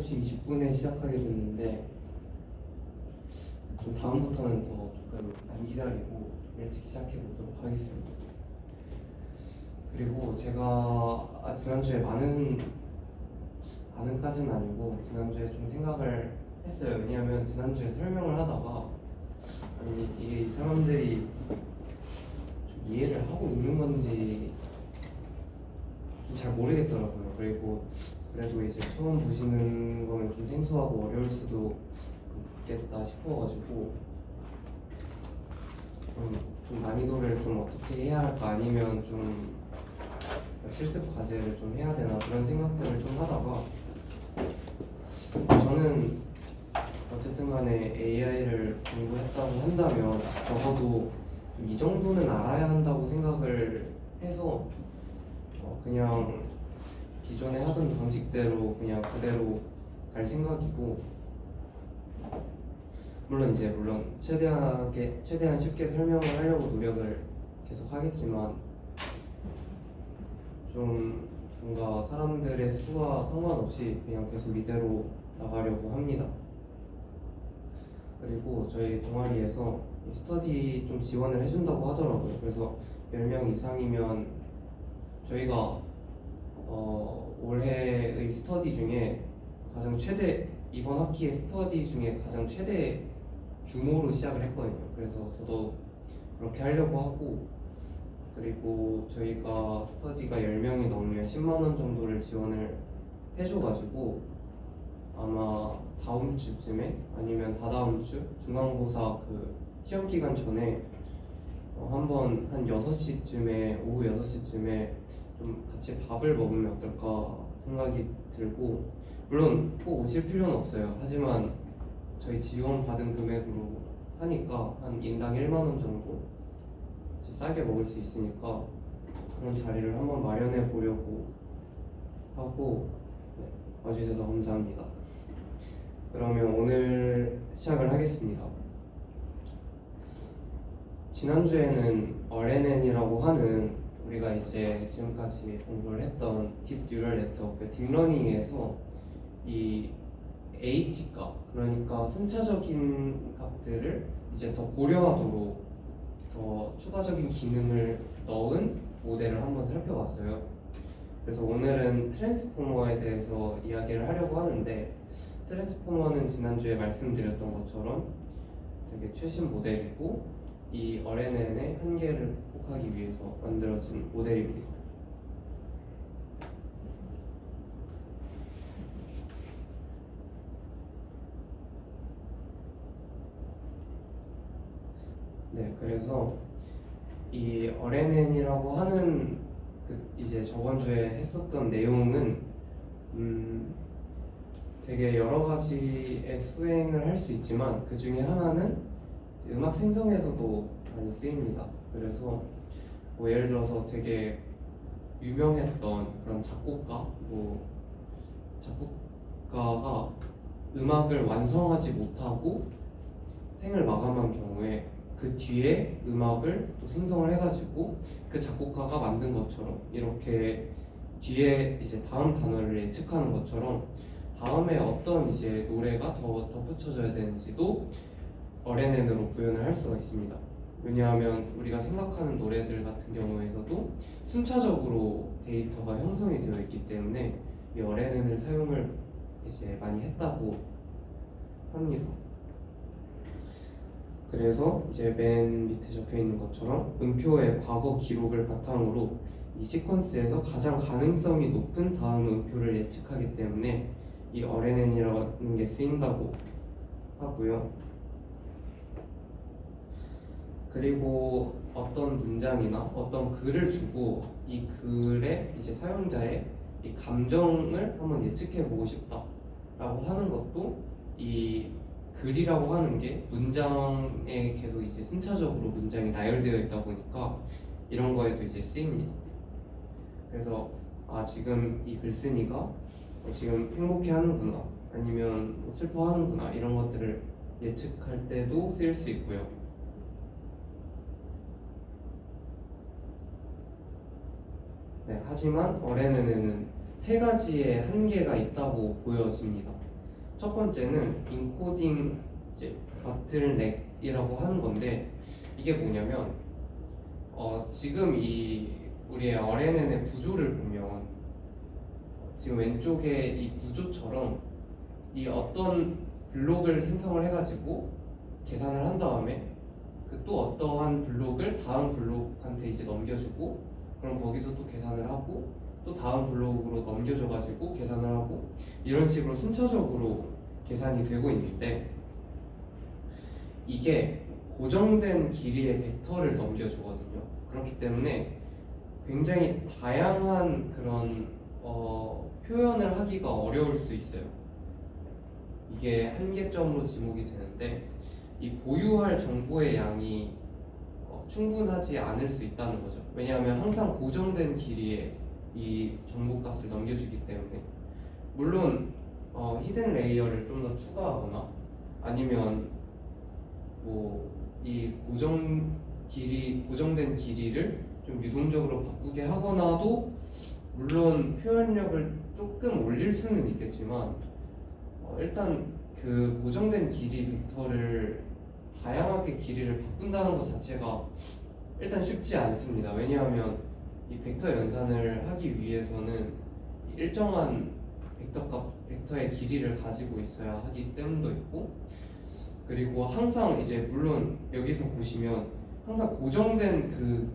7시 20분에 시작하게 됐는데 좀 다음부터는 더 조금 안 기다리고 일찍 시작해 보도록 하겠습니다. 그리고 제가 지난주에 많은까지는 아니고 지난주에 좀 생각을 했어요. 왜냐하면 지난주에 설명을 하다가 아니 이게 이 사람들이 좀 이해를 하고 있는 건지 잘 모르겠더라고요. 그리고 그래도 이제 처음 보시는 거면 좀 생소하고 어려울 수도 있겠다 싶어가지고 좀 난이도를 좀 어떻게 해야 할까, 아니면 좀 실습 과제를 좀 해야 되나, 그런 생각들을 좀 하다가 저는 어쨌든 간에 AI를 공부했다고 한다면 적어도 이 정도는 알아야 한다고 생각을 해서 그냥 기존에 하던 방식대로 그냥 그대로 갈 생각이고, 물론 최대한 쉽게 설명을 하려고 노력을 계속 하겠지만 좀 뭔가 사람들의 수와 상관없이 그냥 계속 이대로 나가려고 합니다. 그리고 저희 동아리에서 스터디 좀 지원을 해준다고 하더라고요. 그래서 10명 이상이면 저희가 올해의 스터디 중에 이번 학기의 스터디 중에 가장 최대 규모로 시작을 했거든요. 그래서 저도 그렇게 하려고 하고, 그리고 저희가 스터디가 10명이 넘으면 10만 원 정도를 지원을 해줘가지고 아마 다음 주쯤에 아니면 다다음 주 중간고사 그 시험 기간 전에 한번 한 6시쯤에 오후 6시쯤에 좀 같이 밥을 먹으면 어떨까 생각이 들고, 물론 꼭 오실 필요는 없어요. 하지만 저희 지원 받은 금액으로 하니까 한 인당 1만 원 정도 싸게 먹을 수 있으니까 그런 자리를 한번 마련해 보려고 하고, 네, 와주셔서 감사합니다. 그러면 오늘 시작을 하겠습니다. 지난주에는 RNN이라고 하는 우리가 이제 지금까지 공부를 했던 딥 뉴럴 네트워크 딥러닝에서 이 H값, 그러니까 순차적인 값들을 이제 더 고려하도록 더 추가적인 기능을 넣은 모델을 한번 살펴봤어요. 그래서 오늘은 트랜스포머에 대해서 이야기를 하려고 하는데, 트랜스포머는 지난주에 말씀드렸던 것처럼 되게 최신 모델이고 이 RNN의 한계를 극복하기 위해서 만들어진 모델입니다. 네, 그래서 이 RNN이라고 하는 이제 저번 주에 했었던 내용은 되게 여러 가지의 수행을 할 수 있지만 그 중에 하나는 음악 생성에서도 많이 쓰입니다. 그래서 뭐 예를 들어서 되게 유명했던 그런 작곡가가 음악을 완성하지 못하고 생을 마감한 경우에 그 뒤에 음악을 또 생성을 해가지고 그 작곡가가 만든 것처럼 이렇게 뒤에 이제 다음 단어를 예측하는 것처럼 다음에 어떤 이제 노래가 더 덧붙여져야 되는지도 RNN으로 구현을 할 수가 있습니다. 왜냐하면 우리가 생각하는 노래들 같은 경우에서도 순차적으로 데이터가 형성이 되어 있기 때문에 이 RNN을 사용을 이제 많이 했다고 합니다. 그래서 이제 맨 밑에 적혀 있는 것처럼 음표의 과거 기록을 바탕으로 이 시퀀스에서 가장 가능성이 높은 다음 음표를 예측하기 때문에 이 RNN이라는 게 쓰인다고 하고요. 그리고 어떤 문장이나 어떤 글을 주고 이 글의 이제 사용자의 이 감정을 한번 예측해 보고 싶다라고 하는 것도 이 글이라고 하는 게 문장에 계속 이제 순차적으로 문장이 나열되어 있다 보니까 이런 거에도 이제 쓰입니다. 그래서 지금 이 글쓴이가 지금 행복해하는구나 아니면 슬퍼하는구나 이런 것들을 예측할 때도 쓰일 수 있고요. 네, 하지만 RNN에는 세 가지의 한계가 있다고 보여집니다. 첫 번째는 인코딩 이제 바틀넥이라고 하는 건데 이게 뭐냐면 지금 이 우리의 RNN의 구조를 보면 지금 왼쪽에 이 구조처럼 이 어떤 블록을 생성을 해가지고 계산을 한 다음에 그 또 어떠한 블록을 다음 블록한테 이제 넘겨주고 그럼 거기서 또 계산을 하고 또 다음 블록으로 넘겨줘가지고 계산을 하고 이런 식으로 순차적으로 계산이 되고 있는데 이게 고정된 길이의 벡터를 넘겨주거든요. 그렇기 때문에 굉장히 다양한 그런 표현을 하기가 어려울 수 있어요. 이게 한계점으로 지목이 되는데 이 보유할 정보의 양이 충분하지 않을 수 있다는 거죠. 왜냐하면 항상 고정된 길이의 이 정보값을 넘겨주기 때문에 물론 히든 레이어를 좀 더 추가하거나 아니면 뭐 이 고정된 길이를 좀 유동적으로 바꾸게 하거나도 물론 표현력을 조금 올릴 수는 있겠지만 일단 그 고정된 길이 벡터를 다양하게 길이를 바꾼다는 것 자체가 일단 쉽지 않습니다. 왜냐하면 이 벡터 연산을 하기 위해서는 일정한 벡터의 길이를 가지고 있어야 하기 때문도 있고 그리고 항상 이제 물론 여기서 보시면 항상 고정된 그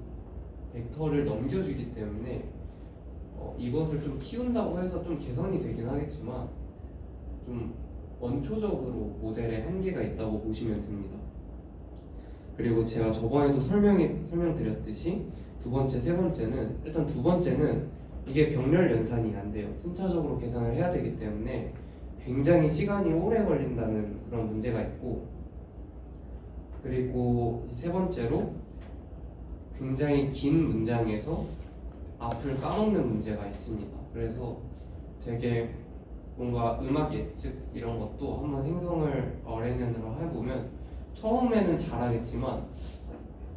벡터를 넘겨주기 때문에 이것을 좀 키운다고 해서 좀 개선이 되긴 하겠지만 좀 원초적으로 모델에 한계가 있다고 보시면 됩니다. 그리고 제가 저번에도 설명드렸듯이 두 번째, 세 번째는 일단 두 번째는 이게 병렬 연산이 안 돼요. 순차적으로 계산을 해야 되기 때문에 굉장히 시간이 오래 걸린다는 그런 문제가 있고 그리고 세 번째로 굉장히 긴 문장에서 앞을 까먹는 문제가 있습니다. 그래서 되게 뭔가 음악 예측 이런 것도 한번 생성을 RNN으로 해보면 처음에는 잘하겠지만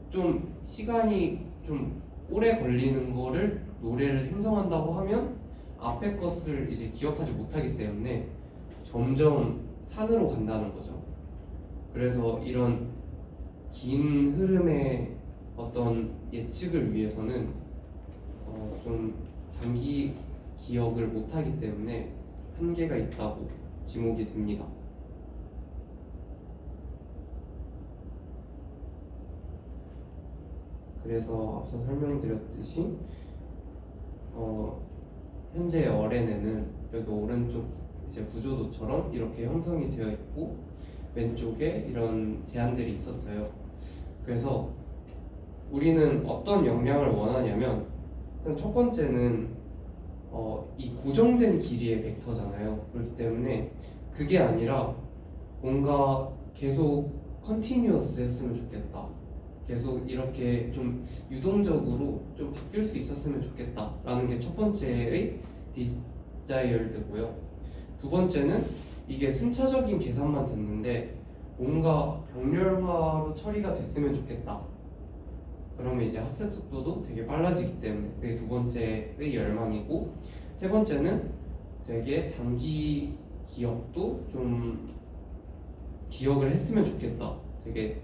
좀 시간이 좀 오래 걸리는 거를 노래를 생성한다고 하면 앞에 것을 이제 기억하지 못하기 때문에 점점 산으로 간다는 거죠. 그래서 이런 긴 흐름의 어떤 예측을 위해서는 좀 장기 기억을 못하기 때문에 한계가 있다고 지목이 됩니다. 그래서 앞서 설명드렸듯이 현재 RNN은 여기 오른쪽 이제 구조도처럼 이렇게 형성이 되어 있고 왼쪽에 이런 제한들이 있었어요. 그래서 우리는 어떤 역량을 원하냐면 첫 번째는 이 고정된 길이의 벡터잖아요. 그렇기 때문에 그게 아니라 뭔가 계속 컨티뉴어스 했으면 좋겠다. 계속 이렇게 좀 유동적으로 좀 바뀔 수 있었으면 좋겠다라는 게 첫 번째의 디자이어드고요. 두 번째는 이게 순차적인 계산만 됐는데 뭔가 병렬화로 처리가 됐으면 좋겠다. 그러면 이제 학습 속도도 되게 빨라지기 때문에 그게 두 번째의 열망이고 세 번째는 되게 장기 기억도 좀 기억을 했으면 좋겠다. 되게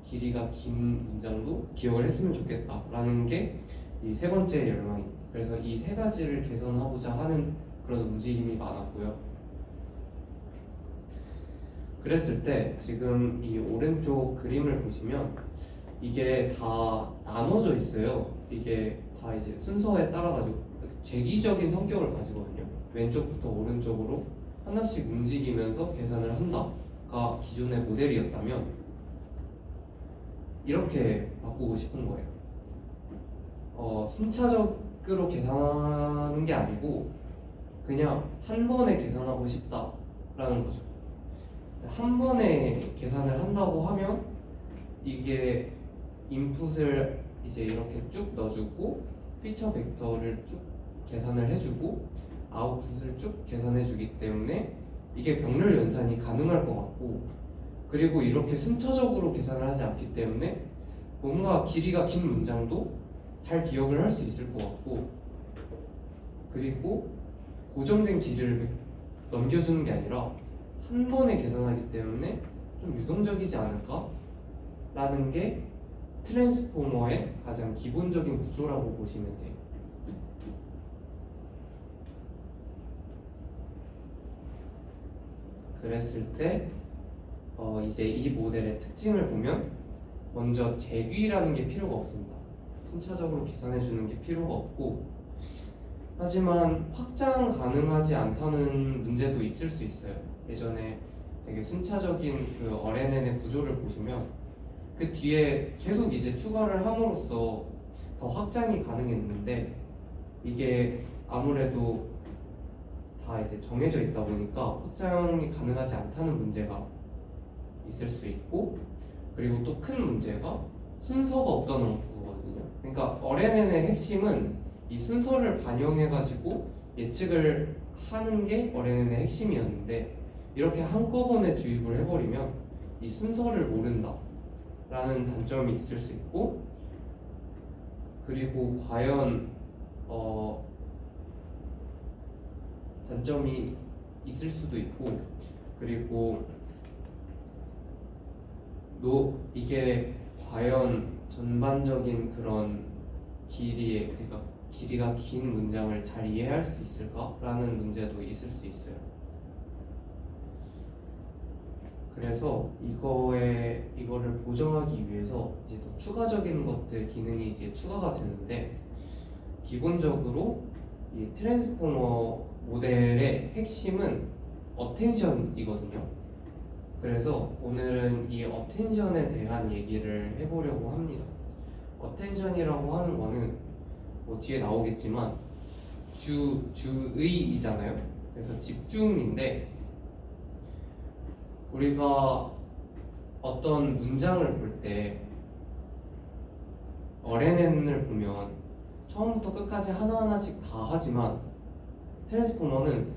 길이가 긴 문장도 기억을 했으면 좋겠다라는 게 이 세 번째 열망입니다. 그래서 이 세 가지를 개선하고자 하는 그런 움직임이 많았고요. 그랬을 때 지금 이 오른쪽 그림을 보시면 이게 다 나눠져 있어요. 이게 다 이제 순서에 따라 가지고 재기적인 성격을 가지거든요. 왼쪽부터 오른쪽으로 하나씩 움직이면서 계산을 한다가 기존의 모델이었다면 이렇게 바꾸고 싶은 거예요. 순차적으로 계산하는 게 아니고 그냥 한 번에 계산하고 싶다라는 거죠. 한 번에 계산을 한다고 하면 이게 인풋을 이제 이렇게 쭉 넣어주고 피처 벡터를 쭉 계산을 해주고 아웃풋을 쭉 계산해주기 때문에 이게 병렬 연산이 가능할 것 같고 그리고 이렇게 순차적으로 계산을 하지 않기 때문에 뭔가 길이가 긴 문장도 잘 기억을 할 수 있을 것 같고 그리고 고정된 길이를 넘겨주는 게 아니라 한 번에 계산하기 때문에 좀 유동적이지 않을까? 라는 게 트랜스포머의 가장 기본적인 구조라고 보시면 돼요. 그랬을 때 이제 이 모델의 특징을 보면 먼저 제귀라는 게 필요가 없습니다. 순차적으로 계산해 주는 게 필요가 없고, 하지만 확장 가능하지 않다는 문제도 있을 수 있어요. 예전에 되게 순차적인 그 RNN의 구조를 보시면 그 뒤에 계속 이제 추가를 함으로써 더 확장이 가능했는데, 이게 아무래도 다 이제 정해져 있다 보니까 확장이 가능하지 않다는 문제가 있을 수 있고, 그리고 또 큰 문제가 순서가 없다는 거거든요. 그러니까 RNN의 핵심은 이 순서를 반영해가지고 예측을 하는 게 RNN의 핵심이었는데, 이렇게 한꺼번에 주입을 해버리면 이 순서를 모른다 라는 단점이 있을 수 있고, 그리고 과연 단점이 있을 수도 있고, 그리고 이게 과연 전반적인 그런 그러니까 길이가 긴 문장을 잘 이해할 수 있을까라는 문제도 있을 수 있어요. 그래서 이거를 보정하기 위해서 이제 더 추가적인 것들 기능이 이제 추가가 되는데, 기본적으로 이 트랜스포머 모델의 핵심은 어텐션이거든요. 그래서 오늘은 이 어텐션에 대한 얘기를 해보려고 합니다. 어텐션이라고 하는 거는 뭐 뒤에 나오겠지만 주의이잖아요. 그래서 집중인데, 우리가 어떤 문장을 볼 때 RNN을 보면 처음부터 끝까지 하나하나씩 다 하지만, 트랜스포머는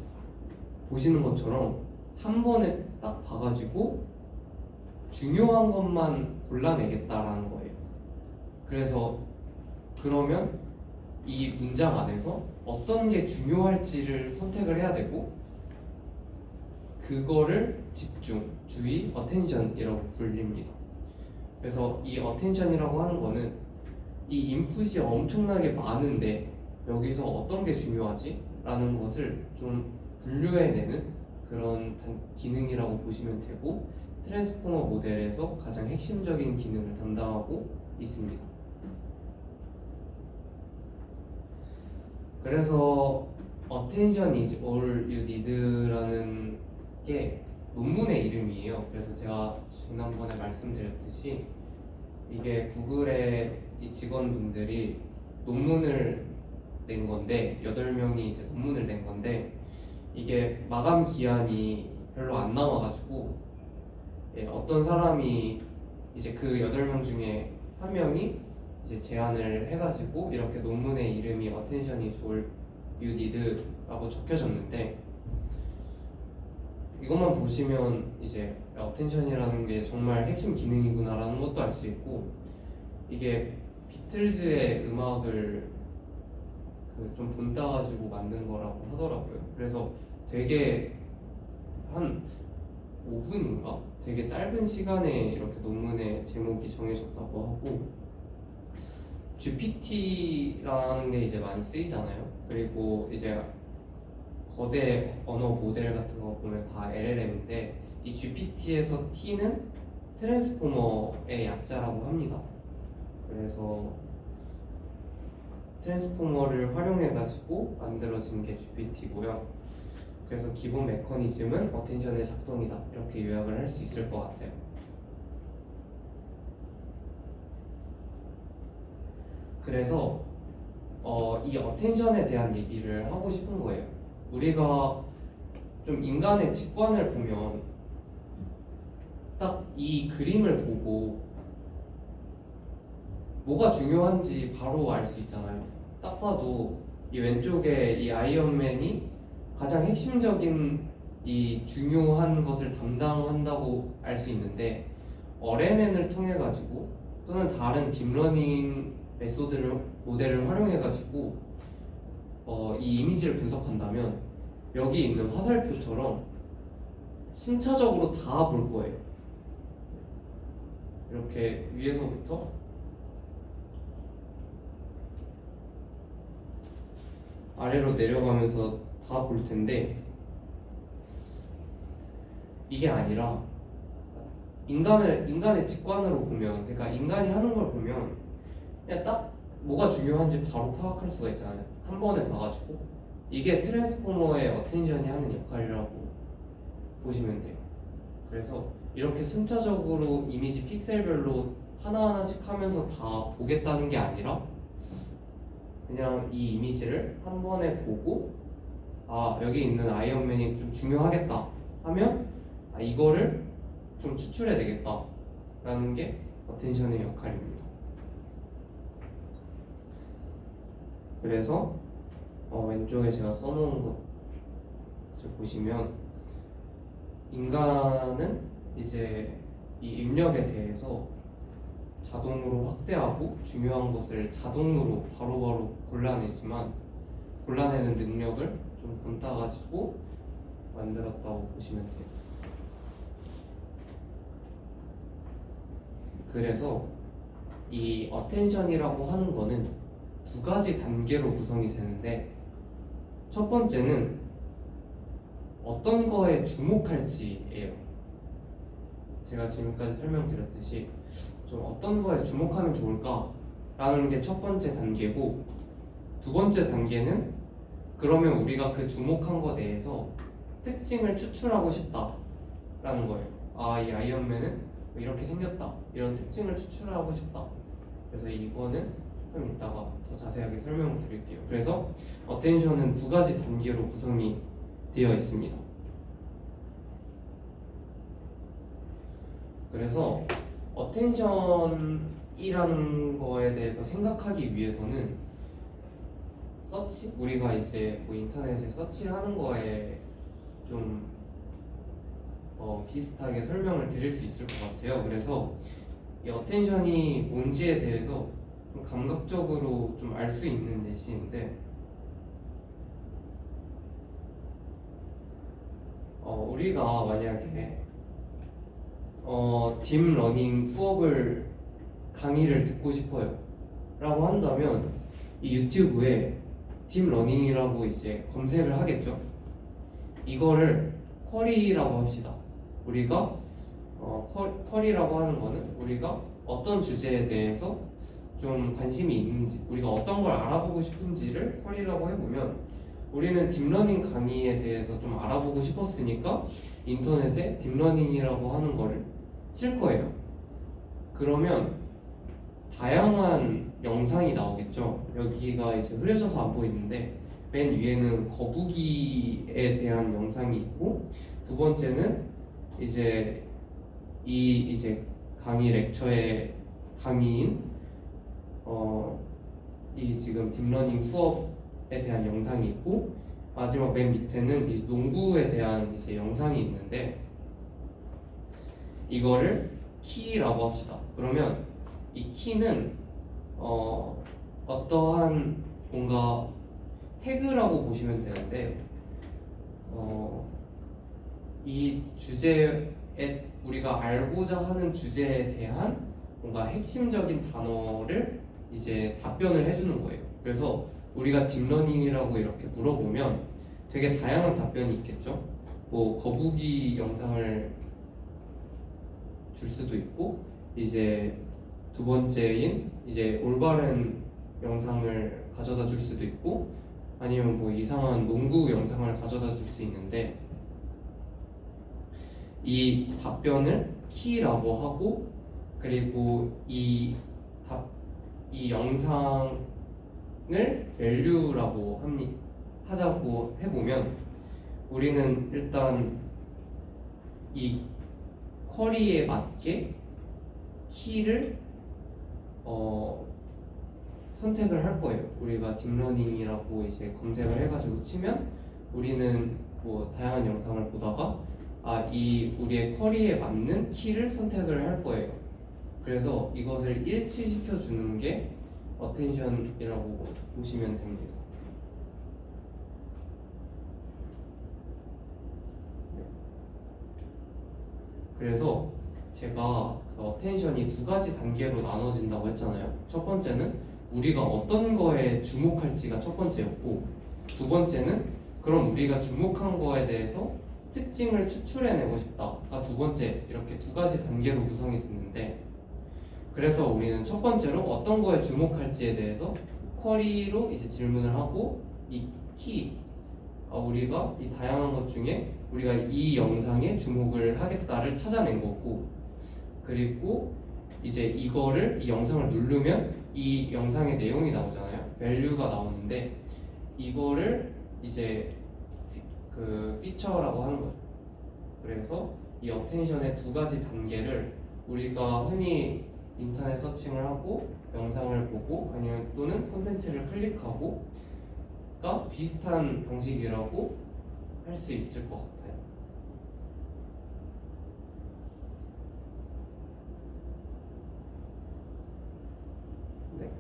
보시는 것처럼 한 번에 딱 봐가지고 중요한 것만 골라내겠다라는 거예요. 그래서 그러면 이 문장 안에서 어떤 게 중요할지를 선택을 해야 되고, 그거를 집중, 주의, 어텐션이라고 불립니다. 그래서 이 어텐션이라고 하는 거는 이 인풋이 엄청나게 많은데 여기서 어떤 게 중요하지? 라는 것을 좀 분류해내는 그런 기능이라고 보시면 되고, 트랜스포머 모델에서 가장 핵심적인 기능을 담당하고 있습니다. 그래서 Attention is all you need라는 게 논문의 이름이에요. 그래서 제가 지난번에 말씀드렸듯이 이게 구글의 이 직원분들이 논문을 낸 건데, 8명이 이제 논문을 낸 건데, 이게 마감 기한이 별로 안 남아가지고 어떤 사람이 이제 그 8명 중에 한 명이 이제 제안을 해가지고 이렇게 논문의 이름이 Attention is all you need라고 적혀졌는데, 이것만 보시면 이제 어텐션이라는 게 정말 핵심 기능이구나라는 것도 알 수 있고, 이게 비틀즈의 음악을 좀 본따가지고 만든 거라고 하더라고요. 그래서 되게 한 5분인가? 되게 짧은 시간에 이렇게 논문의 제목이 정해졌다고 하고, GPT라는 게 이제 많이 쓰이잖아요. 그리고 이제 거대 언어 모델 같은 거 보면 다 LLM인데, 이 GPT에서 T는 트랜스포머의 약자라고 합니다. 그래서 트랜스포머를 활용해가지고 만들어진 게 GPT고요. 그래서 기본 메커니즘은 어텐션의 작동이다, 이렇게 요약을 할 수 있을 것 같아요. 그래서 이 어텐션에 대한 얘기를 하고 싶은 거예요. 우리가 좀 인간의 직관을 보면 딱 이 그림을 보고 뭐가 중요한지 바로 알 수 있잖아요. 딱 봐도 이 왼쪽에 이 아이언맨이 가장 핵심적인 이 중요한 것을 담당한다고 알 수 있는데, RNN을 통해 가지고 또는 다른 딥러닝 모델을 활용해 가지고 이 이미지를 분석한다면 여기 있는 화살표처럼 순차적으로 다 볼 거예요. 이렇게 위에서부터 아래로 내려가면서 다 볼 텐데, 이게 아니라 인간의 직관으로 보면, 그러니까 인간이 하는 걸 보면 그냥 딱 뭐가 중요한지 바로 파악할 수가 있잖아요. 한 번에 봐가지고. 이게 트랜스포머의 어텐션이 하는 역할이라고 보시면 돼요. 그래서 이렇게 순차적으로 이미지 픽셀별로 하나하나씩 하면서 다 보겠다는 게 아니라 그냥 이 이미지를 한 번에 보고, 아 여기 있는 아이언맨이 좀 중요하겠다 하면 이거를 좀 추출해야 되겠다 라는 게 어텐션의 역할입니다. 그래서 왼쪽에 제가 써놓은 것을 보시면, 인간은 이제 이 입력에 대해서 자동으로 확대하고 중요한 것을 자동으로 바로바로 골라내는 능력을 좀 본따가지고 만들었다고 보시면 돼요. 그래서 이 어텐션이라고 하는 거는 두 가지 단계로 구성이 되는데, 첫 번째는 어떤 거에 주목할지예요. 제가 지금까지 설명드렸듯이 좀 어떤 거에 주목하면 좋을까라는 게 첫 번째 단계고, 두 번째 단계는 그러면 우리가 그 주목한 거 내에서 특징을 추출하고 싶다라는 거예요. 아, 이 아이언맨은 이렇게 생겼다, 이런 특징을 추출하고 싶다. 그래서 이거는 좀 이따가 더 자세하게 설명을 드릴게요. 그래서 어텐션은 두 가지 단계로 구성이 되어 있습니다. 그래서 어텐션이라는 거에 대해서 생각하기 위해서는 우리가 이제 뭐 인터넷에 서치하는 거에 좀 비슷하게 설명을 드릴 수 있을 것 같아요. 그래서 이 어텐션이 뭔지에 대해서 좀 감각적으로 좀 알 수 있는 예시인데, 우리가 만약에 딥러닝 수업을 강의를 듣고 싶어요 라고 한다면 이 유튜브에 딥러닝이라고 이제 검색을 하겠죠. 이거를 쿼리라고 합시다. 우리가 쿼리라고 하는 거는 우리가 어떤 주제에 대해서 좀 관심이 있는지, 우리가 어떤 걸 알아보고 싶은지를 쿼리라고 해보면, 우리는 딥러닝 강의에 대해서 좀 알아보고 싶었으니까 인터넷에 딥러닝이라고 하는 거를 칠 거예요. 그러면 다양한 영상이 나오겠죠. 여기가 이제 흐려져서 안 보이는데 맨 위에는 거북이에 대한 영상이 있고, 두 번째는 이제 이제 강의 렉처의 강의인 이 지금 딥러닝 수업에 대한 영상이 있고, 마지막 맨 밑에는 이 농구에 대한 이제 영상이 있는데, 이거를 키라고 합시다. 그러면 이 키는 어떠한 뭔가 태그라고 보시면 되는데, 이 주제에 우리가 알고자 하는 주제에 대한 뭔가 핵심적인 단어를 이제 답변을 해주는 거예요. 그래서 우리가 딥러닝이라고 이렇게 물어보면 되게 다양한 답변이 있겠죠. 뭐 거북이 영상을 줄 수도 있고, 이제 두 번째인 이제 올바른 영상을 가져다 줄 수도 있고, 아니면 뭐 이상한 농구 영상을 가져다 줄 수 있는데, 이 답변을 키라고 하고, 그리고 이 영상을 value라고 하자고 해보면, 우리는 일단 이 쿼리에 맞게 키를 선택을 할 거예요. 우리가 딥러닝이라고 이제 검색을 해가지고 치면 우리는 뭐 다양한 영상을 보다가 이 우리의 쿼리에 맞는 키를 선택을 할 거예요. 그래서 이것을 일치시켜 주는 게 어텐션이라고 보시면 됩니다. 그래서 제가 그 어텐션이 두 가지 단계로 나눠진다고 했잖아요. 첫 번째는 우리가 어떤 거에 주목할지가 첫 번째였고, 두 번째는 그럼 우리가 주목한 거에 대해서 특징을 추출해내고 싶다가 두 번째, 이렇게 두 가지 단계로 구성이 됐는데, 그래서 우리는 첫 번째로 어떤 거에 주목할지에 대해서 쿼리로 이제 질문을 하고, 이 키, 우리가 이 다양한 것 중에 우리가 이 영상에 주목을 하겠다를 찾아낸 거고, 그리고 이제 이거를 이 영상을 누르면 이 영상의 내용이 나오잖아요. 밸류가 나오는데 이거를 이제 그 피처라고 하는 거예요. 그래서 이 어텐션의 두 가지 단계를 우리가 흔히 인터넷 서칭을 하고 영상을 보고 아니면 또는 콘텐츠를 클릭하고가 비슷한 방식이라고 할 수 있을 것 같아요. 네.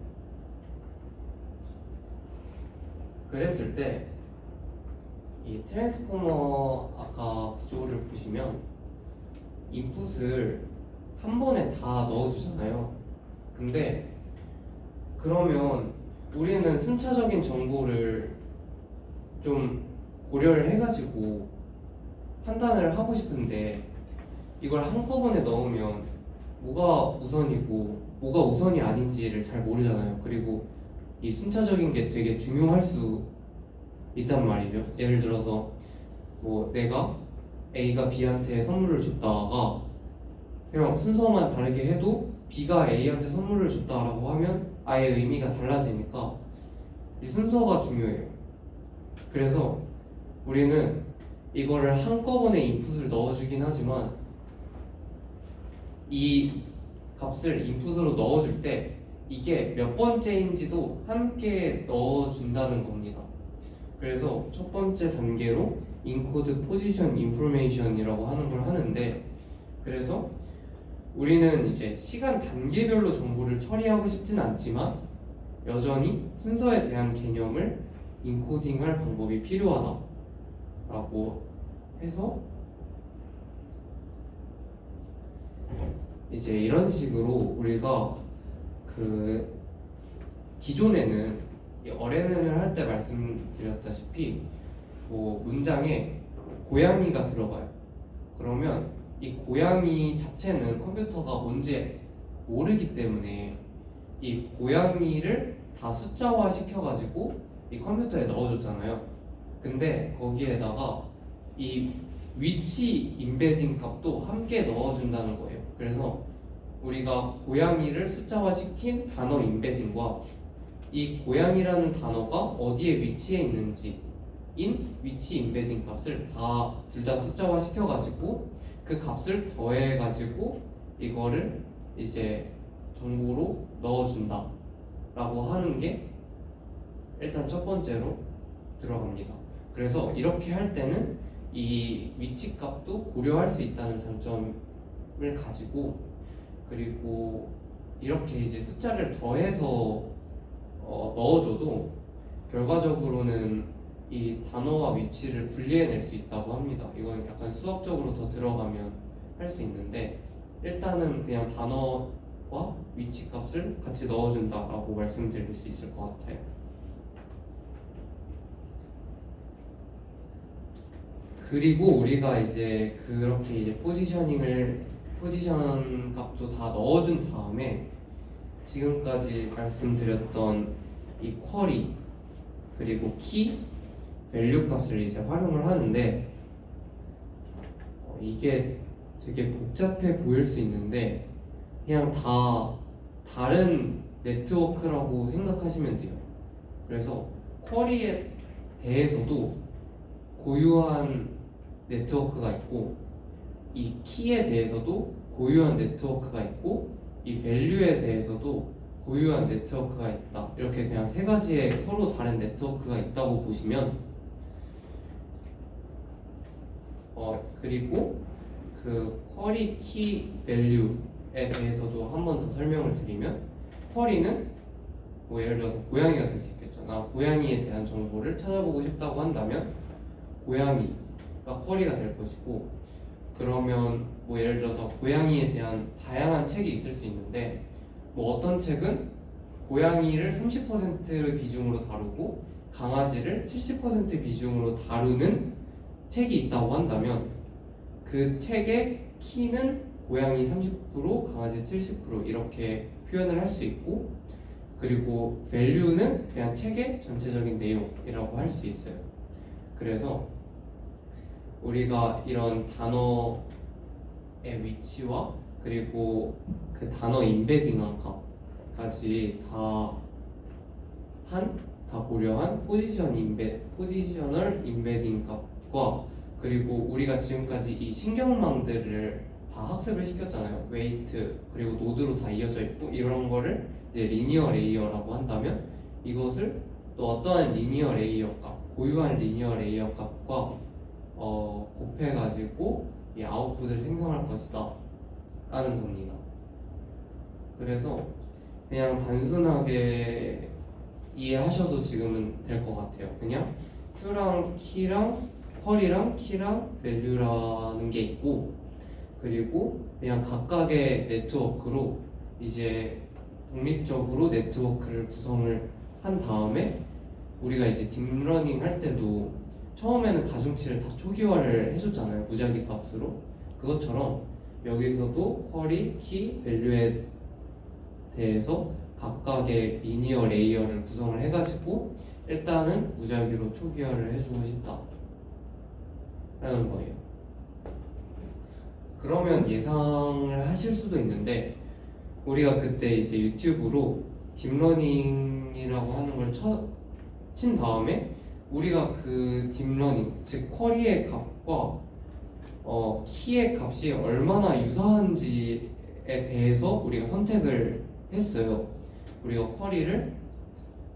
그랬을 때 이 트랜스포머 아까 구조를 보시면 인풋을 한 번에 다 넣어주잖아요. 근데 그러면 우리는 순차적인 정보를 좀 고려를 해가지고 판단을 하고 싶은데 이걸 한꺼번에 넣으면 뭐가 우선이고 뭐가 우선이 아닌지를 잘 모르잖아요. 그리고 이 순차적인 게 되게 중요할 수 있단 말이죠. 예를 들어서 뭐 내가 A가 B한테 선물을 줬다가 그냥 순서만 다르게 해도 B가 A한테 선물을 줬다라고 하면 아예 의미가 달라지니까 이 순서가 중요해요. 그래서 우리는 이거를 한꺼번에 인풋을 넣어주긴 하지만 이 값을 인풋으로 넣어줄 때 이게 몇 번째인지도 함께 넣어준다는 겁니다. 그래서 첫 번째 단계로 인코드 포지션 인포메이션이라고 하는 걸 하는데, 그래서 우리는 이제 시간 단계별로 정보를 처리하고 싶진 않지만 여전히 순서에 대한 개념을 인코딩할 방법이 필요하다라고 해서 이제 이런 식으로 우리가 그 기존에는 어레인을 할 때 말씀드렸다시피 뭐 문장에 고양이가 들어가요. 그러면 이 고양이 자체는 컴퓨터가 뭔지 모르기 때문에 이 고양이를 다 숫자화 시켜가지고 이 컴퓨터에 넣어줬잖아요. 근데 거기에다가 이 위치 임베딩 값도 함께 넣어준다는 거예요. 그래서 우리가 고양이를 숫자화 시킨 단어 임베딩과 이 고양이라는 단어가 어디에 위치해 있는지 인 위치 임베딩 값을 둘 다 숫자화 시켜가지고 그 값을 더해가지고 이거를 이제 정보로 넣어준다 라고 하는 게 일단 첫 번째로 들어갑니다. 그래서 이렇게 할 때는 이 위치 값도 고려할 수 있다는 장점을 가지고, 그리고 이렇게 이제 숫자를 더해서 넣어줘도 결과적으로는 이 단어와 위치를 분리해낼 수 있다고 합니다. 이건 약간 수학적으로 더 들어가면 할 수 있는데 일단은 그냥 단어와 위치 값을 같이 넣어준다라고 말씀드릴 수 있을 것 같아요. 그리고 우리가 이제 그렇게 이제 포지션 값도 다 넣어준 다음에 지금까지 말씀드렸던 이 쿼리 그리고 키, 밸류 값을 이제 활용을 하는데 이게 되게 복잡해 보일 수 있는데 그냥 다 다른 네트워크라고 생각하시면 돼요. 그래서 쿼리에 대해서도 고유한 네트워크가 있고 이 키에 대해서도 고유한 네트워크가 있고 이 밸류에 대해서도 고유한 네트워크가 있다. 이렇게 그냥 세 가지의 서로 다른 네트워크가 있다고 보시면 그리고 그 쿼리 키 밸류에 대해서도 한 번 더 설명을 드리면 쿼리는 뭐 예를 들어서 고양이가 될 수 있겠죠. 나 고양이에 대한 정보를 찾아보고 싶다고 한다면 고양이가 쿼리가 될 것이고, 그러면 뭐 예를 들어서 고양이에 대한 다양한 책이 있을 수 있는데 뭐 어떤 책은 고양이를 30% 비중으로 다루고 강아지를 70% 비중으로 다루는 책이 있다고 한다면 그 책의 키는 고양이 30%, 강아지 70% 이렇게 표현을 할 수 있고, 그리고 value는 그냥 책의 전체적인 내용이라고 할 수 있어요. 그래서 우리가 이런 단어의 위치와 그리고 그 단어 인베딩한 값까지 다 고려한 포지셔널 인베딩 값과, 그리고 우리가 지금까지 이 신경망들을 다 학습을 시켰잖아요. 웨이트 그리고 노드로 다 이어져 있고 이런 거를 이제 리니어 레이어라고 한다면 이것을 또 어떠한 리니어 레이어 값, 고유한 리니어 레이어 값과 곱해가지고 이 아웃풋을 생성할 것이다 라는 겁니다. 그래서 그냥 단순하게 이해하셔도 지금은 될 것 같아요. 그냥 Q랑 키랑 퀄이랑 키랑 밸류라는 게 있고, 그리고 그냥 각각의 네트워크로 이제 독립적으로 네트워크를 구성을 한 다음에 우리가 이제 딥러닝 할 때도 처음에는 가중치를 다 초기화를 해줬잖아요. 무작위 값으로. 그것처럼 여기서도 퀄이, 키, 밸류에 대해서 각각의 리니어 레이어를 구성을 해가지고 일단은 무작위로 초기화를 해주고 싶다 라는 거예요. 그러면 예상을 하실 수도 있는데 우리가 그때 이제 유튜브로 딥러닝이라고 하는 걸 친 다음에 우리가 그 딥러닝, 즉 쿼리의 값과 키의 값이 얼마나 유사한지에 대해서 우리가 선택을 했어요. 우리가 쿼리를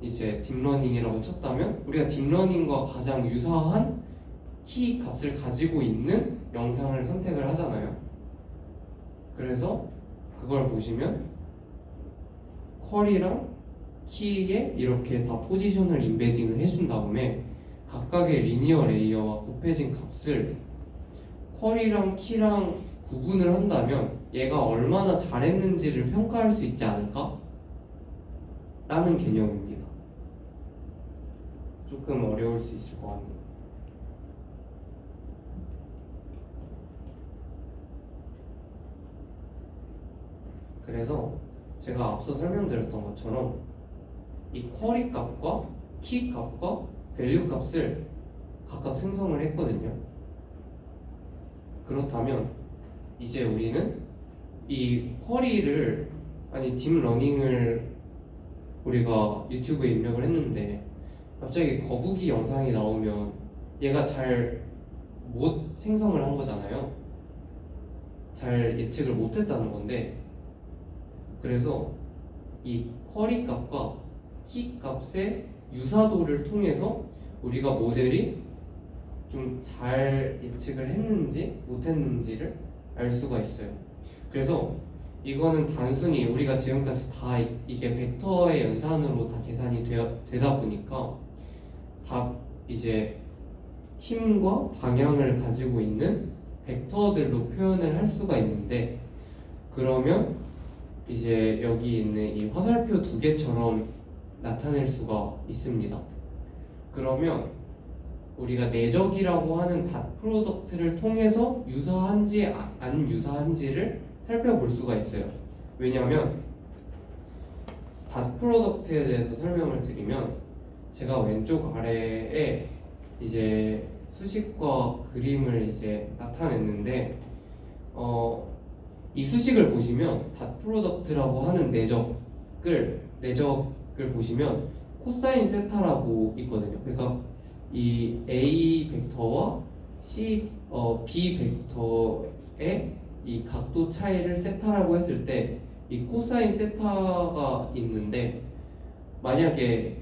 이제 딥러닝이라고 쳤다면 우리가 딥러닝과 가장 유사한 키 값을 가지고 있는 영상을 선택을 하잖아요. 그래서 그걸 보시면 쿼리랑 키에 이렇게 다 포지셔널 인베딩을 해준 다음에 각각의 리니어 레이어와 곱해진 값을 쿼리랑 키랑 구분을 한다면 얘가 얼마나 잘했는지를 평가할 수 있지 않을까? 라는 개념입니다. 조금 어려울 수 있을 것 같네요. 그래서 제가 앞서 설명드렸던 것처럼 이 쿼리 값과 키 값과 밸류 값을 각각 생성을 했거든요. 그렇다면 이제 우리는 이 쿼리를 딥러닝을 우리가 유튜브에 입력을 했는데 갑자기 거북이 영상이 나오면 얘가 잘 못 생성을 한 거잖아요. 잘 예측을 못했다는 건데, 그래서 이 쿼리 값과 키 값의 유사도를 통해서 우리가 모델이 좀 잘 예측을 했는지 못했는지를 알 수가 있어요. 그래서 이거는 단순히 우리가 지금까지 다 이게 벡터의 연산으로 다 계산이 되다 보니까 다 이제 힘과 방향을 가지고 있는 벡터들로 표현을 할 수가 있는데, 그러면 이제 여기 있는 이 화살표 두 개처럼 나타낼 수가 있습니다. 그러면 우리가 내적이라고 하는 닷 프로덕트를 통해서 유사한지 안 유사한지를 살펴볼 수가 있어요. 왜냐하면 닷 프로덕트에 대해서 설명을 드리면 제가 왼쪽 아래에 이제 수식과 그림을 이제 나타냈는데 이 수식을 보시면 닷 프로덕트라고 하는 내적을 보시면 코사인 세타라고 있거든요. 그러니까 이 A 벡터와 B 벡터의 이 각도 차이를 세타라고 했을 때 이 코사인 세타가 있는데, 만약에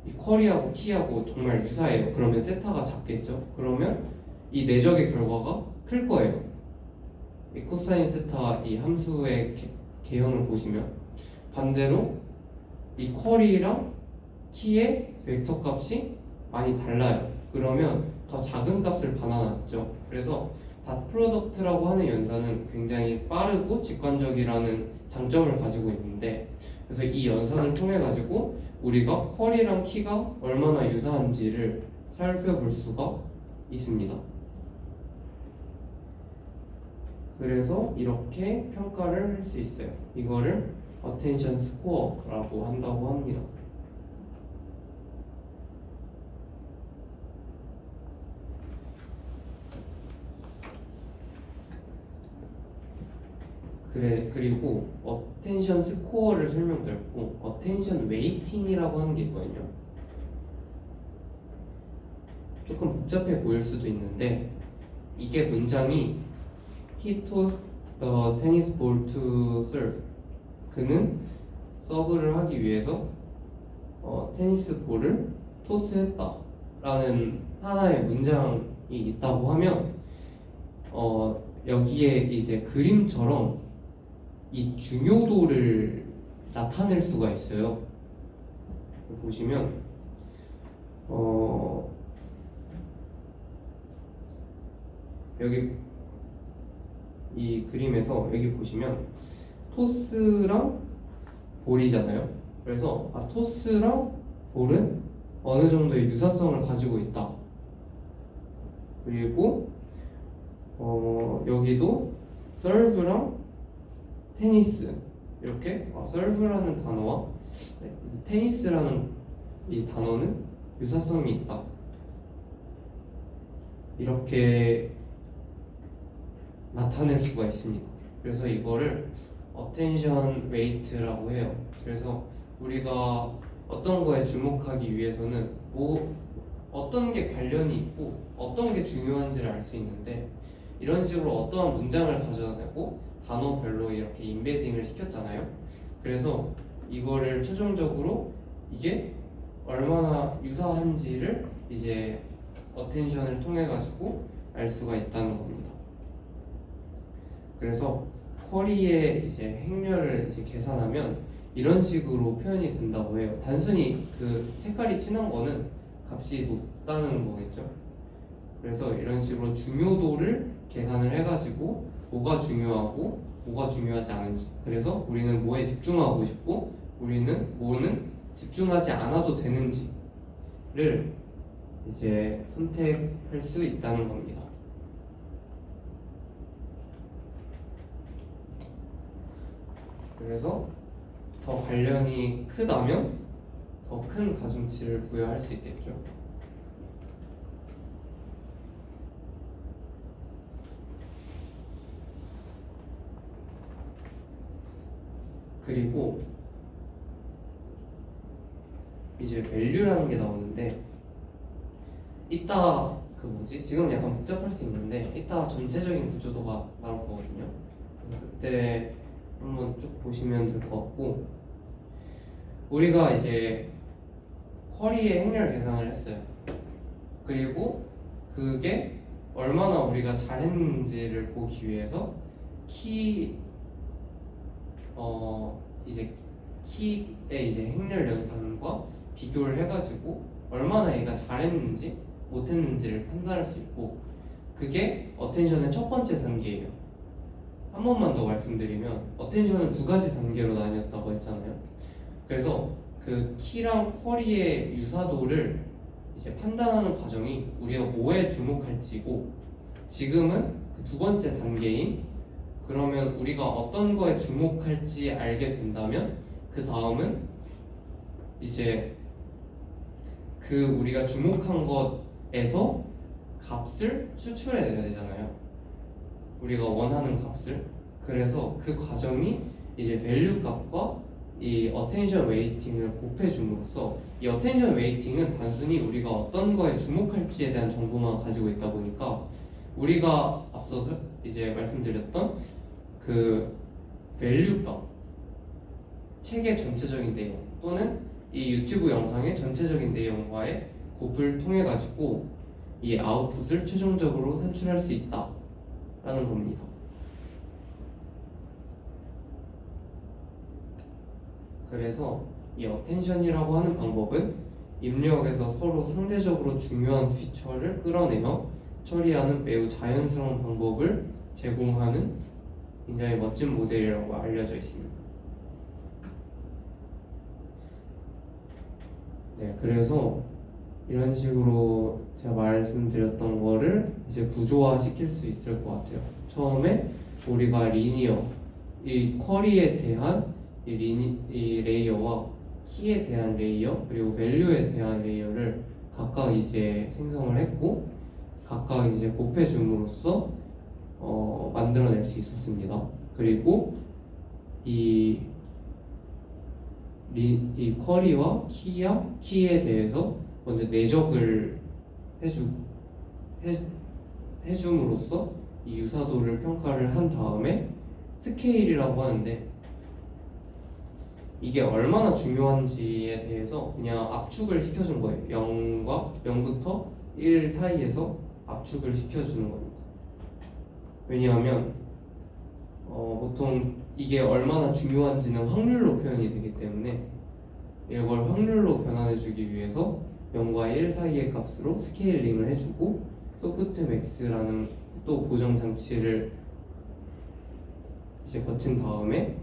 이 쿼리하고 키하고 정말 유사해요. 그러면 세타가 작겠죠. 그러면 이 내적의 결과가 클 거예요. 이 코사인 세타 이 함수의 개형을 보시면, 반대로 이 쿼리랑 키의 벡터 값이 많이 달라요. 그러면 더 작은 값을 반환하죠. 그래서 닷 프로덕트라고 하는 연산은 굉장히 빠르고 직관적이라는 장점을 가지고 있는데, 그래서 이 연산을 통해 가지고 우리가 쿼리랑 키가 얼마나 유사한지를 살펴볼 수가 있습니다. 그래서 이렇게 평가를 할 수 있어요. 이거를 attention score라고 한다고 합니다. 그리고 attention score를 설명드렸고 attention weighting이라고 하는 게 있거든요. 조금 복잡해 보일 수도 있는데 이게 문장이 He tossed the tennis ball to serve. 그는 서브를 하기 위해서 테니스 볼을 토스했다 라는 하나의 문장이 있다고 하면 여기에 이제 그림처럼 이 중요도를 나타낼 수가 있어요. 보시면 여기 이 그림에서 여기 보시면 토스랑 볼이잖아요. 그래서 토스랑 볼은 어느 정도의 유사성을 가지고 있다. 그리고 여기도 서브랑 테니스 이렇게 서브라는 단어와 테니스라는 이 단어는 유사성이 있다. 이렇게 나타낼 수가 있습니다. 그래서 이거를 attention weight라고 해요. 그래서 우리가 어떤 거에 주목하기 위해서는 어떤 게 관련이 있고 어떤 게 중요한지를 알 수 있는데, 이런 식으로 어떠한 문장을 가져다내고 단어별로 이렇게 인베딩을 시켰잖아요. 그래서 이거를 최종적으로 이게 얼마나 유사한지를 이제 attention을 통해 가지고 알 수가 있다는 겁니다. 그래서 쿼리의 이제 행렬을 이제 계산하면 이런 식으로 표현이 된다고 해요. 단순히 그 색깔이 진한 거는 값이 높다는 거겠죠. 그래서 이런 식으로 중요도를 계산을 해가지고 뭐가 중요하고 뭐가 중요하지 않은지, 그래서 우리는 뭐에 집중하고 싶고 우리는 뭐는 집중하지 않아도 되는지를 이제 선택할 수 있다는 겁니다. 그래서 더 관련이 크다면 더 큰 가중치를 부여할 수 있겠죠. 그리고 이제 value라는 게 나오는데, 이따 지금 약간 복잡할 수 있는데 이따 전체적인 구조도가 나올 거거든요. 그때 한번 쭉 보시면 될 것 같고, 우리가 이제 쿼리의 행렬 계산을 했어요. 그리고 그게 얼마나 우리가 잘했는지를 보기 위해서 이제 키의 이제 행렬 연산과 비교를 해가지고 얼마나 얘가 잘했는지 못했는지를 판단할 수 있고, 그게 어텐션의 첫 번째 단계예요. 한 번만 더 말씀드리면 어텐션은 두 가지 단계로 나뉘었다고 했잖아요. 그래서 그 키랑 쿼리의 유사도를 이제 판단하는 과정이 우리가 뭐에 주목할지고, 지금은 그 두 번째 단계인, 그러면 우리가 어떤 거에 주목할지 알게 된다면 그 다음은 이제 그 우리가 주목한 것에서 값을 추출해내야 되잖아요. 우리가 원하는 값을. 그래서 그 과정이 이제 value 값과 이 attention weighting을 곱해줌으로써, 이 attention weighting은 단순히 우리가 어떤 거에 주목할지에 대한 정보만 가지고 있다 보니까 우리가 앞서서 이제 말씀드렸던 그 value 값, 책의 전체적인 내용 또는 이 유튜브 영상의 전체적인 내용과의 곱을 통해 가지고 이 아웃풋을 최종적으로 산출할 수 있다라는 겁니다. 그래서 이 어텐션이라고 하는 방법은 입력에서 서로 상대적으로 중요한 피처를 끌어내어 처리하는 매우 자연스러운 방법을 제공하는 굉장히 멋진 모델이라고 알려져 있습니다. 네, 그래서 이런 식으로 제가 말씀드렸던 거를 이제 구조화 시킬 수 있을 것 같아요. 처음에 우리가 리니어, 이 쿼리에 대한 이 레이어와 키에 대한 레이어 그리고 밸류에 대한 레이어를 각각 이제 생성을 했고 각각 이제 곱해줌으로써 만들어낼 수 있었습니다. 그리고 이 쿼리와 키에 대해서 먼저 내적을 해줌으로써 이 유사도를 평가를 한 다음에 스케일이라고 하는데 이게 얼마나 중요한지에 대해서 그냥 압축을 시켜준 거예요. 0부터 1 사이에서 압축을 시켜주는 겁니다. 왜냐하면 보통 이게 얼마나 중요한지는 확률로 표현이 되기 때문에 이걸 확률로 변환해주기 위해서 0과 1 사이의 값으로 스케일링을 해주고 소프트맥스라는 또 고정 장치를 이제 거친 다음에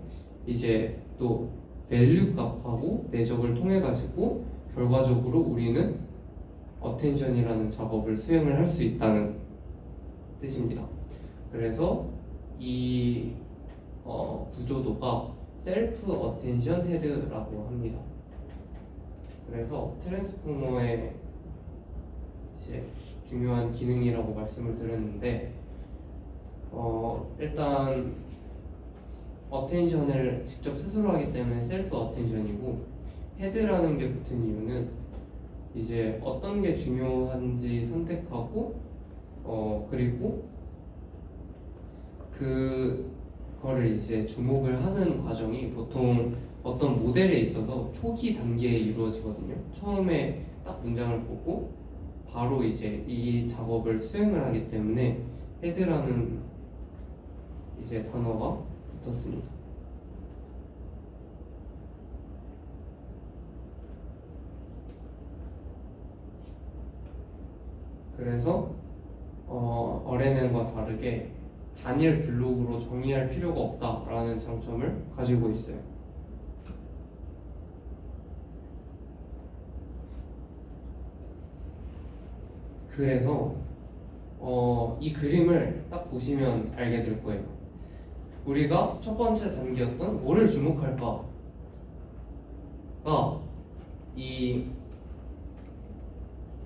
이제 또 밸류 값하고 내적을 통해 가지고 결과적으로 우리는 어텐션이라는 작업을 수행을 할 수 있다는 뜻입니다. 그래서 이 구조도가 셀프 어텐션 헤드라고 합니다. 그래서 트랜스포머의 이제 중요한 기능이라고 말씀을 드렸는데 일단 어텐션을 직접 스스로 하기 때문에 셀프 어텐션이고 헤드라는 게 붙은 이유는 이제 어떤 게 중요한지 선택하고 그리고 그거를 이제 주목을 하는 과정이 보통 어떤 모델에 있어서 초기 단계에 이루어지거든요. 처음에 딱 문장을 보고 바로 이제 이 작업을 수행을 하기 때문에 헤드라는 이제 단어가 붙었습니다. 그래서 RNN과 다르게 단일 블록으로 정의할 필요가 없다라는 장점을 가지고 있어요. 그래서 이 그림을 딱 보시면 알게 될 거예요. 우리가 첫 번째 단계였던 뭐를 주목할까가 이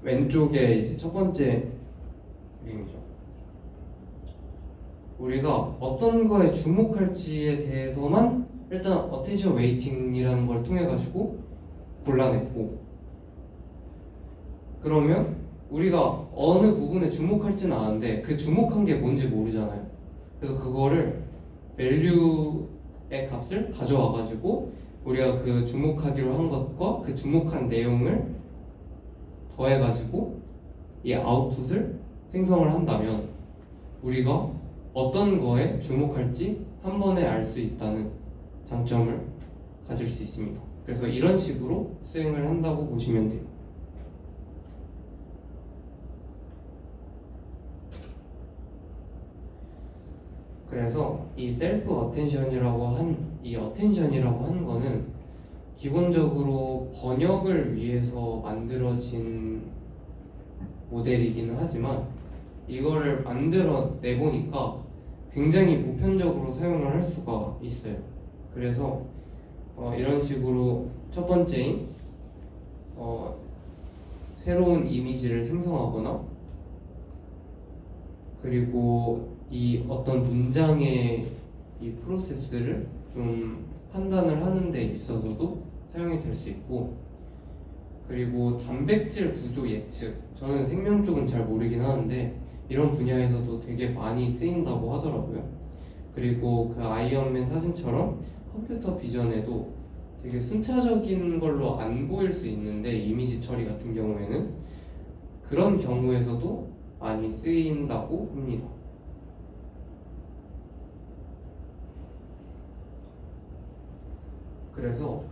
왼쪽에 이제 첫 번째 그림이죠. 우리가 어떤 거에 주목할지에 대해서만 일단 어텐션 웨이팅이라는 걸 통해 가지고 골라냈고, 그러면 우리가 어느 부분에 주목할지는 아는데 그 주목한 게 뭔지 모르잖아요. 그래서 그거를 밸류의 값을 가져와 가지고 우리가 그 주목하기로 한 것과 그 주목한 내용을 더해 가지고 이 아웃풋을 생성을 한다면 우리가 어떤 거에 주목할지 한 번에 알 수 있다는 장점을 가질 수 있습니다. 그래서 이런 식으로 수행을 한다고 보시면 돼요. 그래서 이 셀프 어텐션이라고 하는 거는 기본적으로 번역을 위해서 만들어진 모델이기는 하지만 이거를 만들어 내보니까 굉장히 보편적으로 사용을 할 수가 있어요. 그래서 이런 식으로 첫 번째인 새로운 이미지를 생성하거나 그리고 이 어떤 문장의 이 프로세스를 좀 판단을 하는 데 있어서도 사용이 될 수 있고, 그리고 단백질 구조 예측, 저는 생명 쪽은 잘 모르긴 하는데 이런 분야에서도 되게 많이 쓰인다고 하더라고요. 그리고 그 아이언맨 사진처럼 컴퓨터 비전에도 되게 순차적인 걸로 안 보일 수 있는데 이미지 처리 같은 경우에는 그런 경우에서도 많이 쓰인다고 합니다. 그래서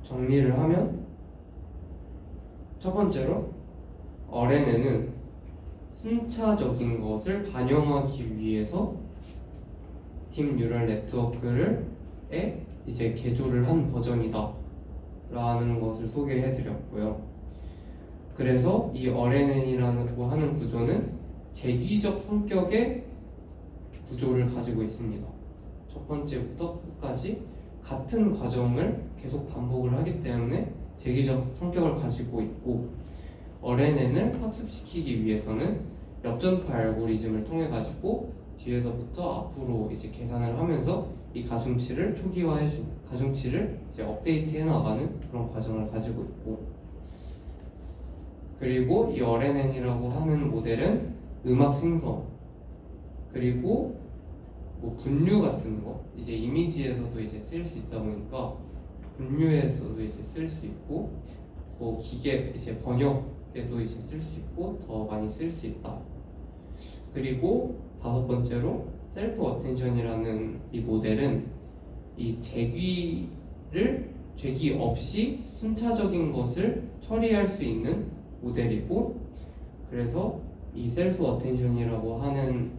정리를 하면 첫 번째로 RNN은 순차적인 것을 반영하기 위해서 딥 뉴럴 네트워크를 이제 개조를 한 버전이다 라는 것을 소개해 드렸고요. 그래서 이 RNN이라고 하는 구조는 재귀적 성격의 구조를 가지고 있습니다. 첫 번째부터 끝까지 같은 과정을 계속 반복을 하기 때문에 재귀적 성격을 가지고 있고, RNN을 학습시키기 위해서는 역전파 알고리즘을 통해 가지고 뒤에서부터 앞으로 이제 계산을 하면서 이 가중치를 초기화해주고 가중치를 이제 업데이트해 나가는 그런 과정을 가지고 있고, 그리고 이 RNN이라고 하는 모델은 음악 생성 그리고 뭐 분류 같은 거 이제 이미지에서도 이제 쓸 수 있다 보니까 분류에서도 이제 쓸 수 있고, 뭐 기계 이제 번역에도 이제 쓸 수 있고 더 많이 쓸 수 있다. 그리고 다섯 번째로 셀프 어텐션이라는 이 모델은 이 재귀 없이 순차적인 것을 처리할 수 있는 모델이고, 그래서 이 셀프 어텐션이라고 하는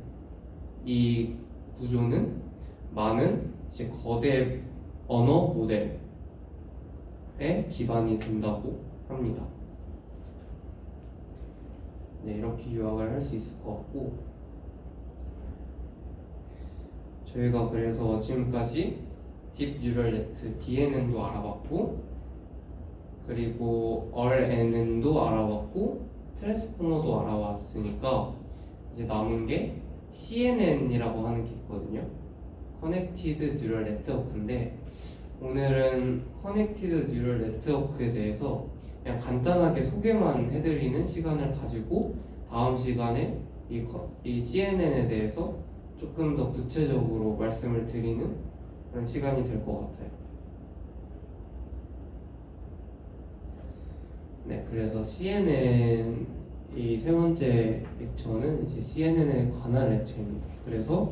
이 구조는 많은 이제 거대 언어 모델에 기반이 된다고 합니다. 네, 이렇게 요약을 할 수 있을 것 같고, 저희가 그래서 지금까지 딥 뉴럴 네트 DNN도 알아봤고, 그리고 RNN도 알아봤고, 트랜스포머도 알아봤으니까 이제 남은 게 CNN이라고 하는 게 있거든요. 커넥티드 뉴럴 네트워크인데, 오늘은 커넥티드 뉴럴 네트워크에 대해서 그냥 간단하게 소개만 해드리는 시간을 가지고 다음 시간에 이 CNN에 대해서 조금 더 구체적으로 말씀을 드리는 그런 시간이 될 것 같아요. 네, 그래서 CNN 이 세 번째 렉처는 이제 CNN에 관한 렉처입니다. 그래서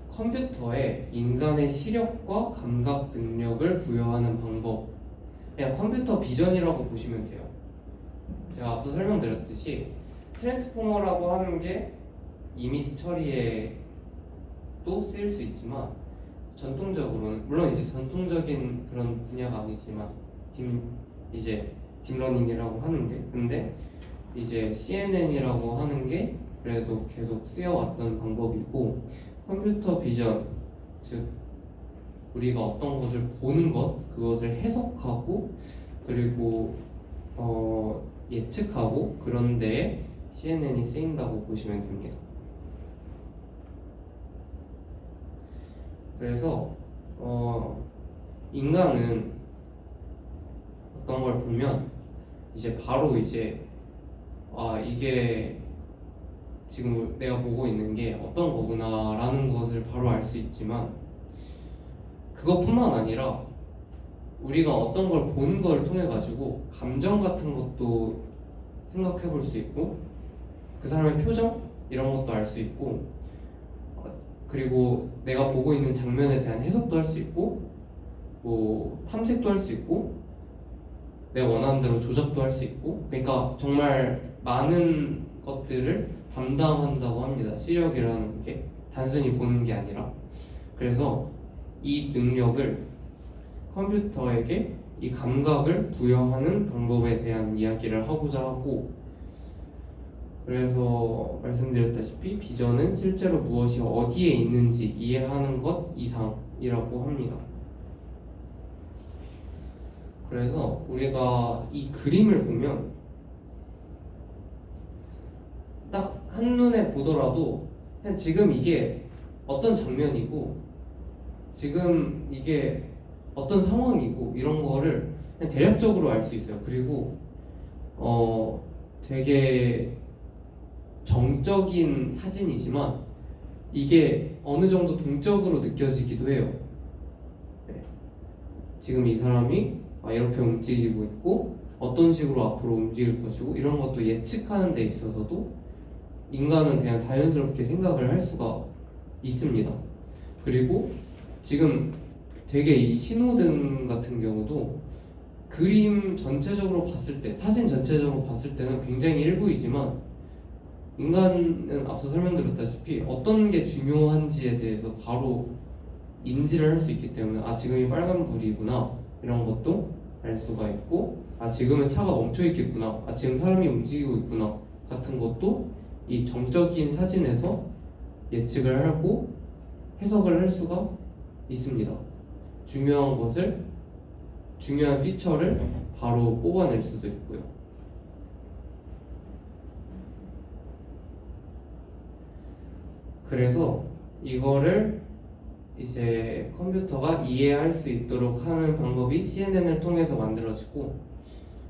컴퓨터에 인간의 시력과 감각 능력을 부여하는 방법, 그냥 컴퓨터 비전이라고 보시면 돼요. 제가 앞서 설명드렸듯이 트랜스포머라고 하는 게 이미지 처리에 또 쓰일 수 있지만, 전통적으로는 물론 이제 전통적인 그런 분야가 아니지만 딥러닝이라고 하는 게, 근데 이제 CNN이라고 하는 게 그래도 계속 쓰여왔던 방법이고, 컴퓨터 비전, 즉 우리가 어떤 것을 보는 것, 그것을 해석하고 그리고 예측하고 그런 데에 CNN이 쓰인다고 보시면 됩니다. 그래서 인간은 어떤 걸 보면 이제 바로 이제 이게 지금 내가 보고 있는 게 어떤 거구나 라는 것을 바로 알 수 있지만, 그것뿐만 아니라 우리가 어떤 걸 보는 걸 통해 가지고 감정 같은 것도 생각해 볼 수 있고, 그 사람의 표정 이런 것도 알 수 있고, 그리고 내가 보고 있는 장면에 대한 해석도 할 수 있고, 뭐 탐색도 할 수 있고, 내가 원하는 대로 조작도 할 수 있고, 그러니까 정말 많은 것들을 담당한다고 합니다. 시력이라는 게 단순히 보는 게 아니라. 그래서 이 능력을 컴퓨터에게 이 감각을 부여하는 방법에 대한 이야기를 하고자 하고, 그래서 말씀드렸다시피 비전은 실제로 무엇이 어디에 있는지 이해하는 것 이상이라고 합니다. 그래서 우리가 이 그림을 보면 딱 한눈에 보더라도 그냥 지금 이게 어떤 장면이고 지금 이게 어떤 상황이고 이런 거를 그냥 대략적으로 알 수 있어요. 그리고 되게 정적인 사진이지만 이게 어느 정도 동적으로 느껴지기도 해요. 네. 지금 이 사람이 이렇게 움직이고 있고 어떤 식으로 앞으로 움직일 것이고 이런 것도 예측하는 데 있어서도 인간은 그냥 자연스럽게 생각을 할 수가 있습니다. 그리고 지금 되게 이 신호등 같은 경우도 그림 전체적으로 봤을 때, 사진 전체적으로 봤을 때는 굉장히 일부이지만 인간은 앞서 설명드렸다시피 어떤 게 중요한지에 대해서 바로 인지를 할 수 있기 때문에 아 지금이 빨간불이구나 이런 것도 알 수가 있고 아 지금은 차가 멈춰 있겠구나 아 지금 사람이 움직이고 있구나 같은 것도 이 정적인 사진에서 예측을 하고 해석을 할 수가 있습니다. 중요한 피처를 바로 뽑아낼 수도 있고요. 그래서 이거를 이제 컴퓨터가 이해할 수 있도록 하는 방법이 CNN을 통해서 만들어지고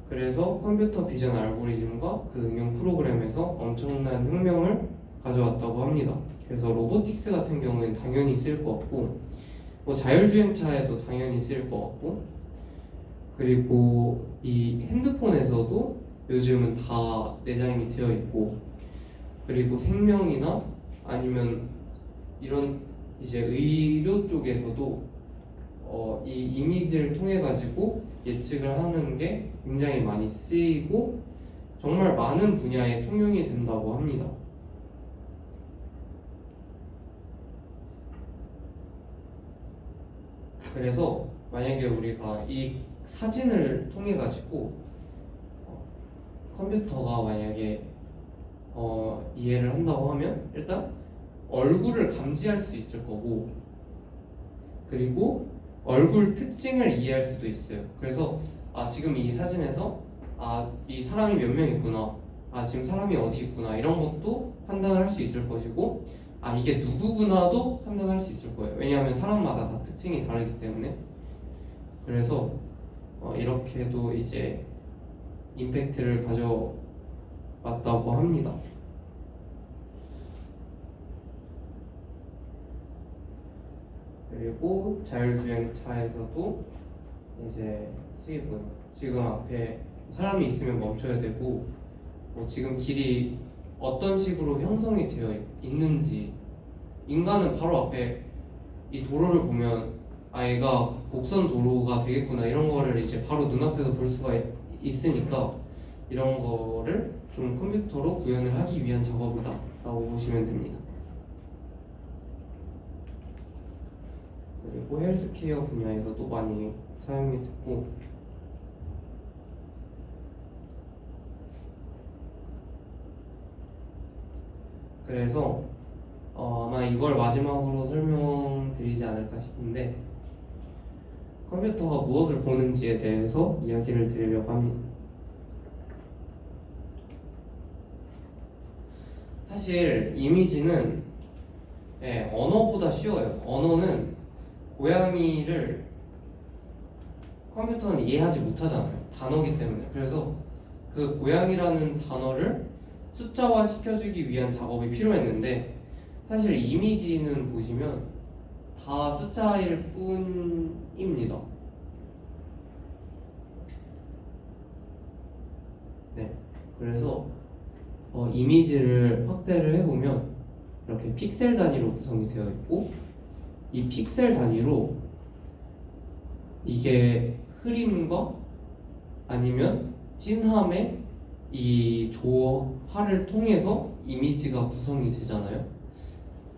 그래서 컴퓨터 비전 알고리즘과 그 응용 프로그램에서 엄청난 혁명을 가져왔다고 합니다. 그래서 로보틱스 같은 경우에는 당연히 쓰일 것 같고 뭐 자율주행차에도 당연히 쓰일 것 같고 그리고 이 핸드폰에서도 요즘은 다 내장이 되어 있고 그리고 생명이나 아니면 이런 이제 의료 쪽에서도 이 이미지를 통해 가지고 예측을 하는 게 굉장히 많이 쓰이고 정말 많은 분야에 통용이 된다고 합니다. 그래서 만약에 우리가 이 사진을 통해 가지고 컴퓨터가 만약에 이해를 한다고 하면 일단 얼굴을 감지할 수 있을 거고 그리고 얼굴 특징을 이해할 수도 있어요. 그래서 아 지금 이 사진에서 아 이 사람이 몇 명 있구나 아 지금 사람이 어디 있구나 이런 것도 판단할 수 있을 것이고 아 이게 누구구나도 판단할 수 있을 거예요. 왜냐하면 사람마다 다 특징이 다르기 때문에 그래서 이렇게도 이제 임팩트를 가져왔다고 합니다. 그리고 자율주행차에서도 이제 쓰이고요. 지금 앞에 사람이 있으면 멈춰야 되고 뭐 지금 길이 어떤 식으로 형성이 되어 있는지 인간은 바로 앞에 이 도로를 보면 아 얘가 곡선 도로가 되겠구나 이런 거를 이제 바로 눈앞에서 볼 수가 있으니까 이런 거를 좀 컴퓨터로 구현을 하기 위한 작업이다 라고 보시면 됩니다. 그리고 헬스케어 분야에서도 많이 사용이 됐고 그래서 아마 이걸 마지막으로 설명드리지 않을까 싶은데 컴퓨터가 무엇을 보는지에 대해서 이야기를 드리려고 합니다. 사실 이미지는 언어보다 쉬워요. 언어는 고양이를 컴퓨터는 이해하지 못하잖아요. 단어기 때문에. 그래서 그 고양이라는 단어를 숫자화 시켜주기 위한 작업이 필요했는데 사실 이미지는 보시면 다 숫자일 뿐입니다. 네, 그래서 이미지를 확대를 해보면 이렇게 픽셀 단위로 구성이 되어 있고 이 픽셀 단위로 이게 흐림과 아니면 진함의 이 조화를 통해서 이미지가 구성이 되잖아요.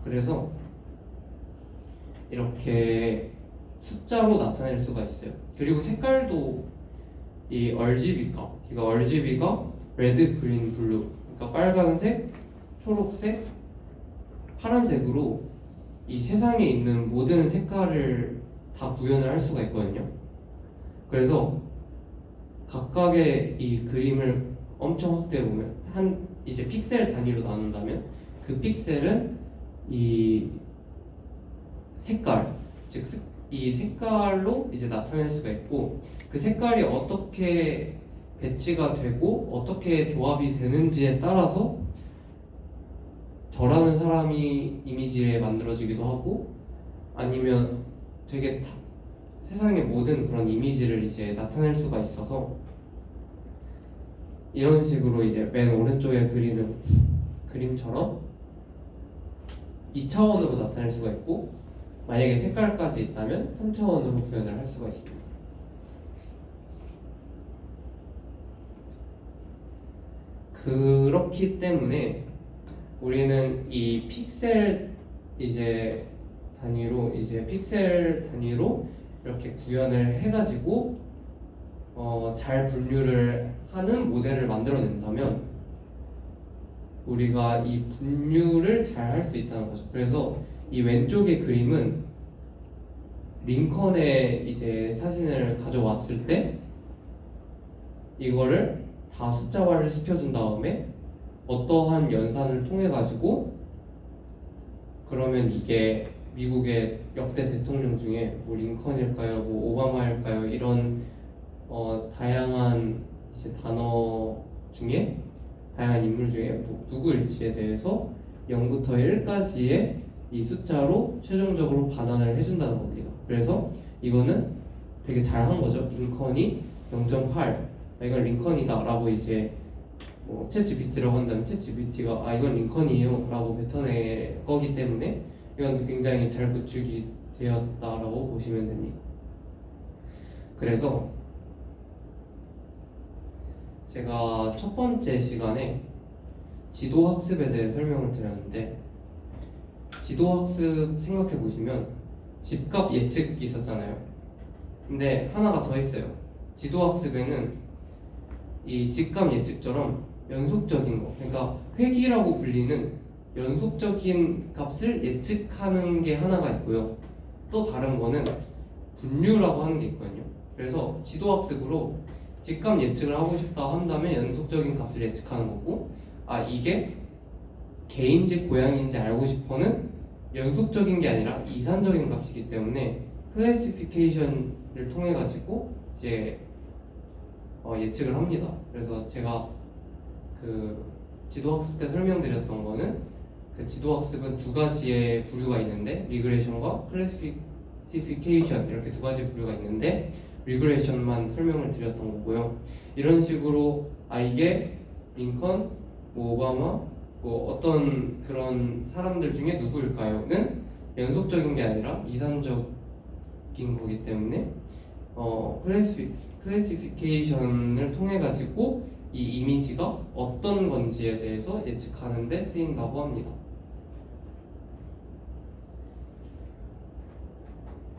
그래서 이렇게 숫자로 나타낼 수가 있어요. 그리고 색깔도 이 RGB가 그러니까 RGB가 레드, 그린, 블루 그러니까 빨간색, 초록색, 파란색으로 이 세상에 있는 모든 색깔을 다 구현을 할 수가 있거든요. 그래서 각각의 이 그림을 엄청 확대해 보면 한 이제 픽셀 단위로 나눈다면 그 픽셀은 이 색깔 즉 이 색깔로 이제 나타낼 수가 있고 그 색깔이 어떻게 배치가 되고 어떻게 조합이 되는지에 따라서 저라는 사람이 이미지에 만들어지기도 하고 아니면 되게 세상의 모든 그런 이미지를 이제 나타낼 수가 있어서 이런 식으로 이제 맨 오른쪽에 그리는 그림처럼 2차원으로 나타낼 수가 있고 만약에 색깔까지 있다면 3차원으로 구현을 할 수가 있습니다. 그렇기 때문에 우리는 이 픽셀 이제 단위로 이렇게 구현을 해가지고 잘 분류를 하는 모델을 만들어낸다면 우리가 이 분류를 잘 할 수 있다는 거죠. 그래서 이 왼쪽의 그림은 링컨의 이제 사진을 가져왔을 때 이거를 다 숫자화를 시켜준 다음에 어떠한 연산을 통해 가지고 그러면 이게 미국의 역대 대통령 중에 뭐 링컨일까요, 뭐 오바마일까요, 이런 다양한 이제 단어 중에 다양한 인물 중에 뭐 누구일지에 대해서 0부터 1까지의 이 숫자로 최종적으로 반환을 해준다는 겁니다. 그래서 이거는 되게 잘한 거죠. 링컨이 0.8, 이건 링컨이다 라고 이제 뭐 챗GPT라고 한다면 챗GPT가 이건 링컨이에요 라고 뱉어낼 거기 때문에 이건 굉장히 잘 구축이 되었다라고 보시면 됩니다. 그래서 제가 첫 번째 시간에 지도학습에 대해 설명을 드렸는데, 지도학습 생각해 보시면 집값 예측 있었잖아요. 근데 하나가 더 있어요. 지도학습에는 이 집값 예측처럼 연속적인 거, 그러니까 회귀라고 불리는 연속적인 값을 예측하는 게 하나가 있고요. 또 다른 거는 분류라고 하는 게 있거든요. 그래서 지도학습으로 집값 예측을 하고 싶다 한다면 연속적인 값을 예측하는 거고, 이게 개인지 고양이인지 알고 싶어는 연속적인 게 아니라 이산적인 값이기 때문에 클래시피케이션을 통해 가지고 이제 예측을 합니다. 그래서 제가 그 지도학습 때 설명드렸던 거는 그 지도학습은 두 가지의 부류가 있는데 리그레이션과 클래시피케이션 이렇게 두 가지 부류가 있는데 리그레이션만 설명을 드렸던 거고요. 이런 식으로 이게 링컨, 뭐 오바마, 뭐 어떤 그런 사람들 중에 누구일까요?는 연속적인 게 아니라 이산적인 거기 때문에 클래시피케이션을 통해 가지고 이 이미지가 어떤 건지에 대해서 예측하는 데 쓰인다고 합니다.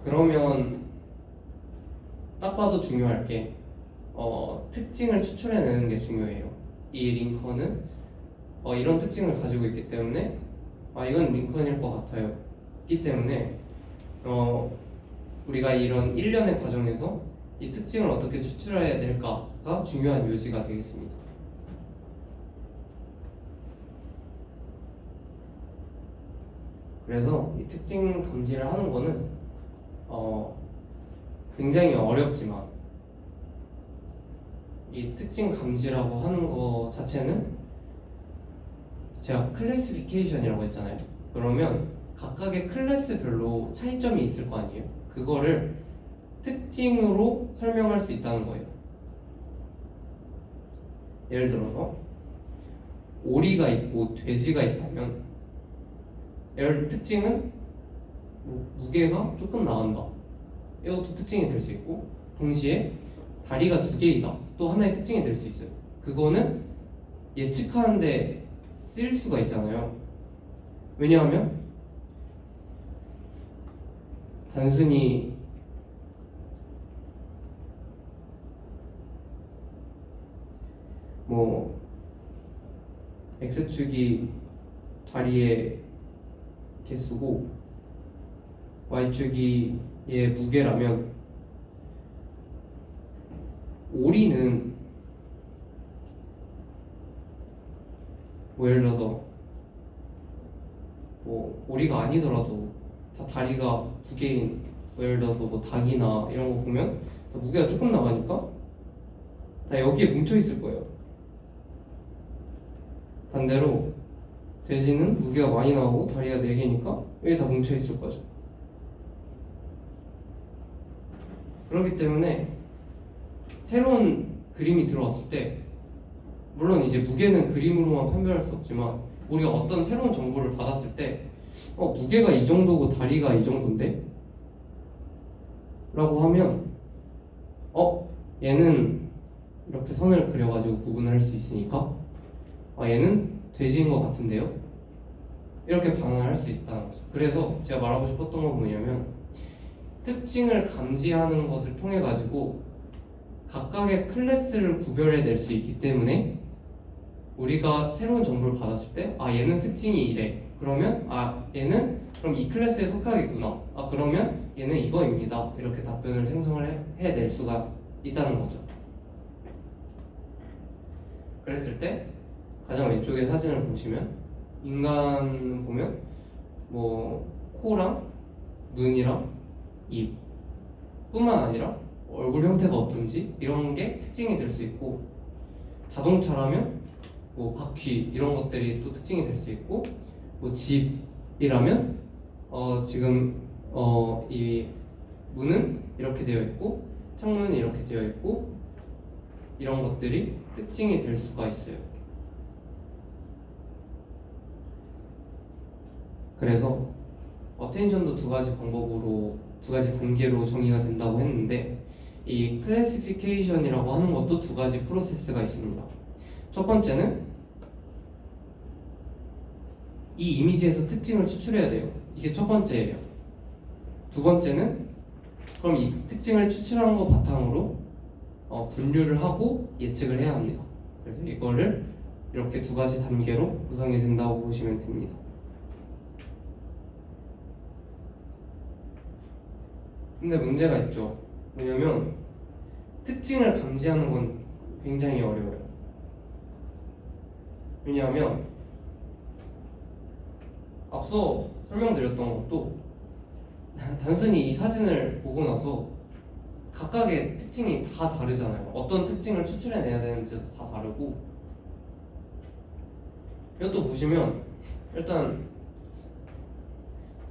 그러면 딱 봐도 중요할 게 특징을 추출해내는 게 중요해요. 이 링컨은 이런 특징을 가지고 있기 때문에 이건 링컨일 것 같아요. 있기 때문에 우리가 이런 일련의 과정에서 이 특징을 어떻게 추출해야 될까가 중요한 요지가 되겠습니다. 그래서 이 특징 감지를 하는 거는 굉장히 어렵지만 이 특징 감지라고 하는 거 자체는 제가 클래시피케이션이라고 했잖아요. 그러면 각각의 클래스별로 차이점이 있을 거 아니에요. 그거를 특징으로 설명할 수 있다는 거예요. 예를 들어서 오리가 있고 돼지가 있다면 특징은 무게가 조금 나간다. 이것도 특징이 될 수 있고, 동시에 다리가 2개이다. 또 하나의 특징이 될 수 있어요. 그거는 예측하는데 쓸 수가 있잖아요. 왜냐하면 단순히 뭐 X축이 다리의 개수고 Y축이 얘 무게라면 오리는 뭐 예를 들어서 뭐 오리가 아니더라도 다 다리가 2개인 뭐 예를 들어서 뭐 닭이나 이런 거 보면 다 무게가 조금 나가니까 다 여기에 뭉쳐 있을 거예요. 반대로 돼지는 무게가 많이 나오고 다리가 4개니까 여기 다 뭉쳐 있을 거죠. 그렇기 때문에 새로운 그림이 들어왔을 때 물론 이제 무게는 그림으로만 판별할 수 없지만 우리가 어떤 새로운 정보를 받았을 때 무게가 이 정도고 다리가 이 정도인데? 라고 하면 얘는 이렇게 선을 그려가지고 구분을 할 수 있으니까 얘는 돼지인 것 같은데요? 이렇게 반응할 수 있다는 거죠. 그래서 제가 말하고 싶었던 건 뭐냐면 특징을 감지하는 것을 통해 가지고 각각의 클래스를 구별해낼 수 있기 때문에 우리가 새로운 정보를 받았을 때 얘는 특징이 이래. 그러면 얘는 그럼 이 클래스에 속하겠구나. 그러면 얘는 이거입니다. 이렇게 답변을 생성을 해낼 수가 있다는 거죠. 그랬을 때 가장 왼쪽의 사진을 보시면 인간 보면 뭐 코랑 눈이랑 입 뿐만 아니라 얼굴 형태가 어떤지 이런 게 특징이 될 수 있고, 자동차라면 뭐 바퀴 이런 것들이 또 특징이 될 수 있고, 뭐 집이라면 지금 이 문은 이렇게 되어 있고 창문은 이렇게 되어 있고 이런 것들이 특징이 될 수가 있어요. 그래서 어텐션도 두 가지 방법으로 두 가지 단계로 정의가 된다고 했는데, 이 클래시피케이션이라고 하는 것도 두 가지 프로세스가 있습니다. 첫 번째는 이 이미지에서 특징을 추출해야 돼요. 이게 첫 번째예요. 두 번째는 그럼 이 특징을 추출한 거 바탕으로 분류를 하고 예측을 해야 합니다. 그래서 이거를 이렇게 두 가지 단계로 구성이 된다고 보시면 됩니다. 근데 문제가 있죠. 왜냐면 특징을 감지하는 건 굉장히 어려워요. 왜냐하면 앞서 설명드렸던 것도 단순히 이 사진을 보고 나서 각각의 특징이 다 다르잖아요. 어떤 특징을 추출해내야 되는지도 다 다르고, 이것도 보시면 일단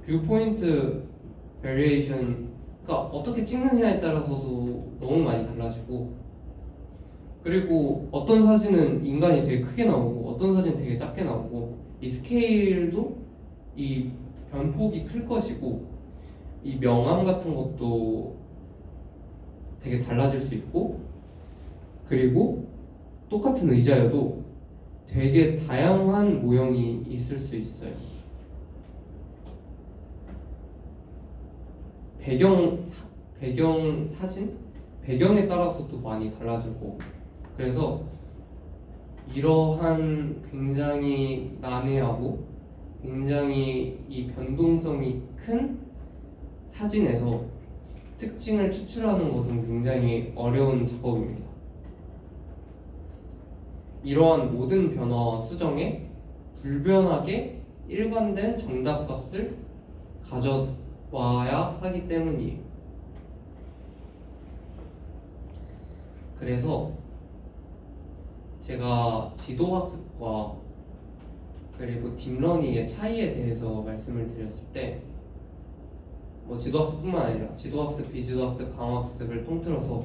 뷰포인트 베리에이션가 어떻게 찍느냐에 따라서도 너무 많이 달라지고, 그리고 어떤 사진은 인간이 되게 크게 나오고 어떤 사진은 되게 작게 나오고, 이 스케일도 이 변폭이 클 것이고 이 명암 같은 것도 되게 달라질 수 있고, 그리고 똑같은 의자여도 되게 다양한 모형이 있을 수 있어요. 배경 사진? 배경에 따라서도 많이 달라질 거고, 그래서 이러한 굉장히 난해하고 굉장히 이 변동성이 큰 사진에서 특징을 추출하는 것은 굉장히 어려운 작업입니다. 이러한 모든 변화와 수정에 불변하게 일관된 정답값을 가져와야 하기 때문이에요. 그래서 제가 지도학습과 그리고 딥러닝의 차이에 대해서 말씀을 드렸을 때, 뭐 지도학습뿐만 아니라 지도학습, 비지도학습, 강화학습을 통틀어서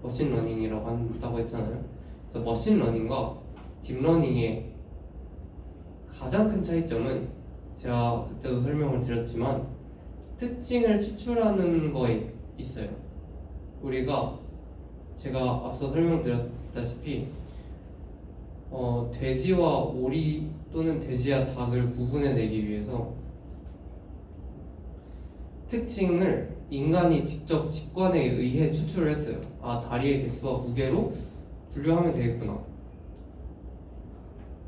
머신러닝이라고 한다고 했잖아요. 그래서 머신러닝과 딥러닝의 가장 큰 차이점은 제가 그때도 설명을 드렸지만 특징을 추출하는 거에 있어요. 제가 앞서 설명드렸다시피 돼지와 오리 또는 돼지와 닭을 구분해내기 위해서 특징을 인간이 직접 직관에 의해 추출을 했어요. 다리의 개수와 무게로 분류하면 되겠구나.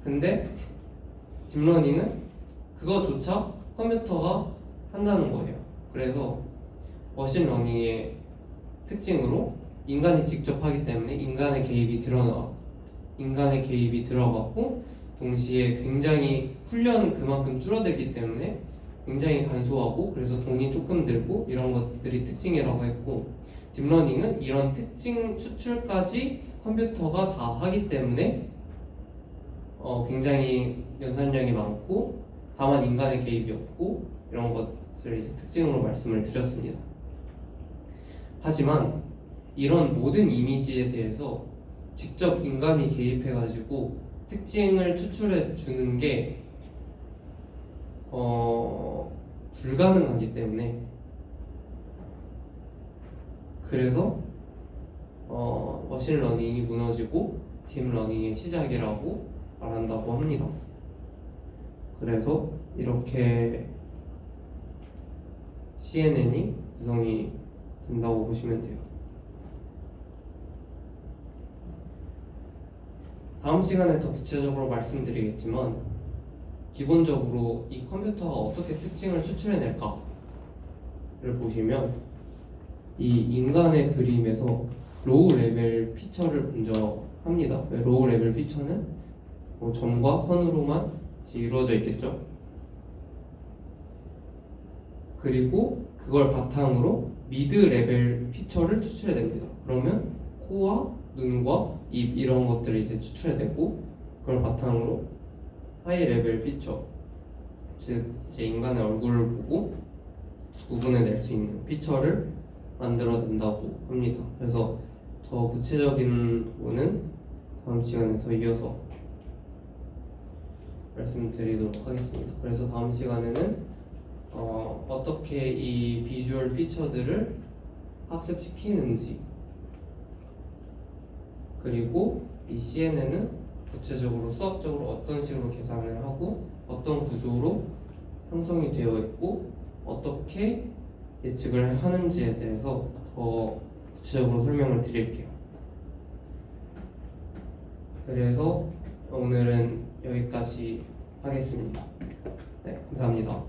근데 딥러닝은 그거조차 컴퓨터가 한다는 거예요. 그래서 머신러닝의 특징으로 인간이 직접 하기 때문에 인간의 개입이 들어갔고, 동시에 굉장히 훈련은 그만큼 줄어들기 때문에 굉장히 간소하고, 그래서 돈이 조금 들고 이런 것들이 특징이라고 했고, 딥러닝은 이런 특징 추출까지 컴퓨터가 다 하기 때문에 굉장히 연산량이 많고 다만 인간의 개입이 없고 이런 것을 이제 특징으로 말씀을 드렸습니다. 하지만 이런 모든 이미지에 대해서 직접 인간이 개입해가지고 특징을 추출해 주는 게 불가능하기 때문에, 그래서 머신러닝이 무너지고 딥러닝의 시작이라고 말한다고 합니다. 그래서 이렇게 CNN이 구성이 된다고 보시면 돼요. 다음 시간에 더 구체적으로 말씀드리겠지만 기본적으로 이 컴퓨터가 어떻게 특징을 추출해낼까를 보시면 이 인간의 그림에서 로우 레벨 피처를 먼저 합니다. 로우 레벨 피처는 뭐 점과 선으로만 이루어져 있겠죠. 그리고 그걸 바탕으로 미드 레벨 피처를 추출해냅니다. 그러면 코와 눈과 입 이런 것들을 이제 추출해내고 그걸 바탕으로 하이 레벨 피처, 즉 이제 인간의 얼굴을 보고 구분해낼 수 있는 피처를 만들어낸다고 합니다. 그래서 더 구체적인 부분은 다음 시간에 더 이어서 말씀드리도록 하겠습니다. 그래서 다음 시간에는 어떻게 이 비주얼 피처들을 학습시키는지, 그리고 이 CNN은 구체적으로 수학적으로 어떤 식으로 계산을 하고 어떤 구조로 형성이 되어 있고 어떻게 예측을 하는지에 대해서 더 구체적으로 설명을 드릴게요. 그래서 오늘은 여기까지 하겠습니다. 네, 감사합니다.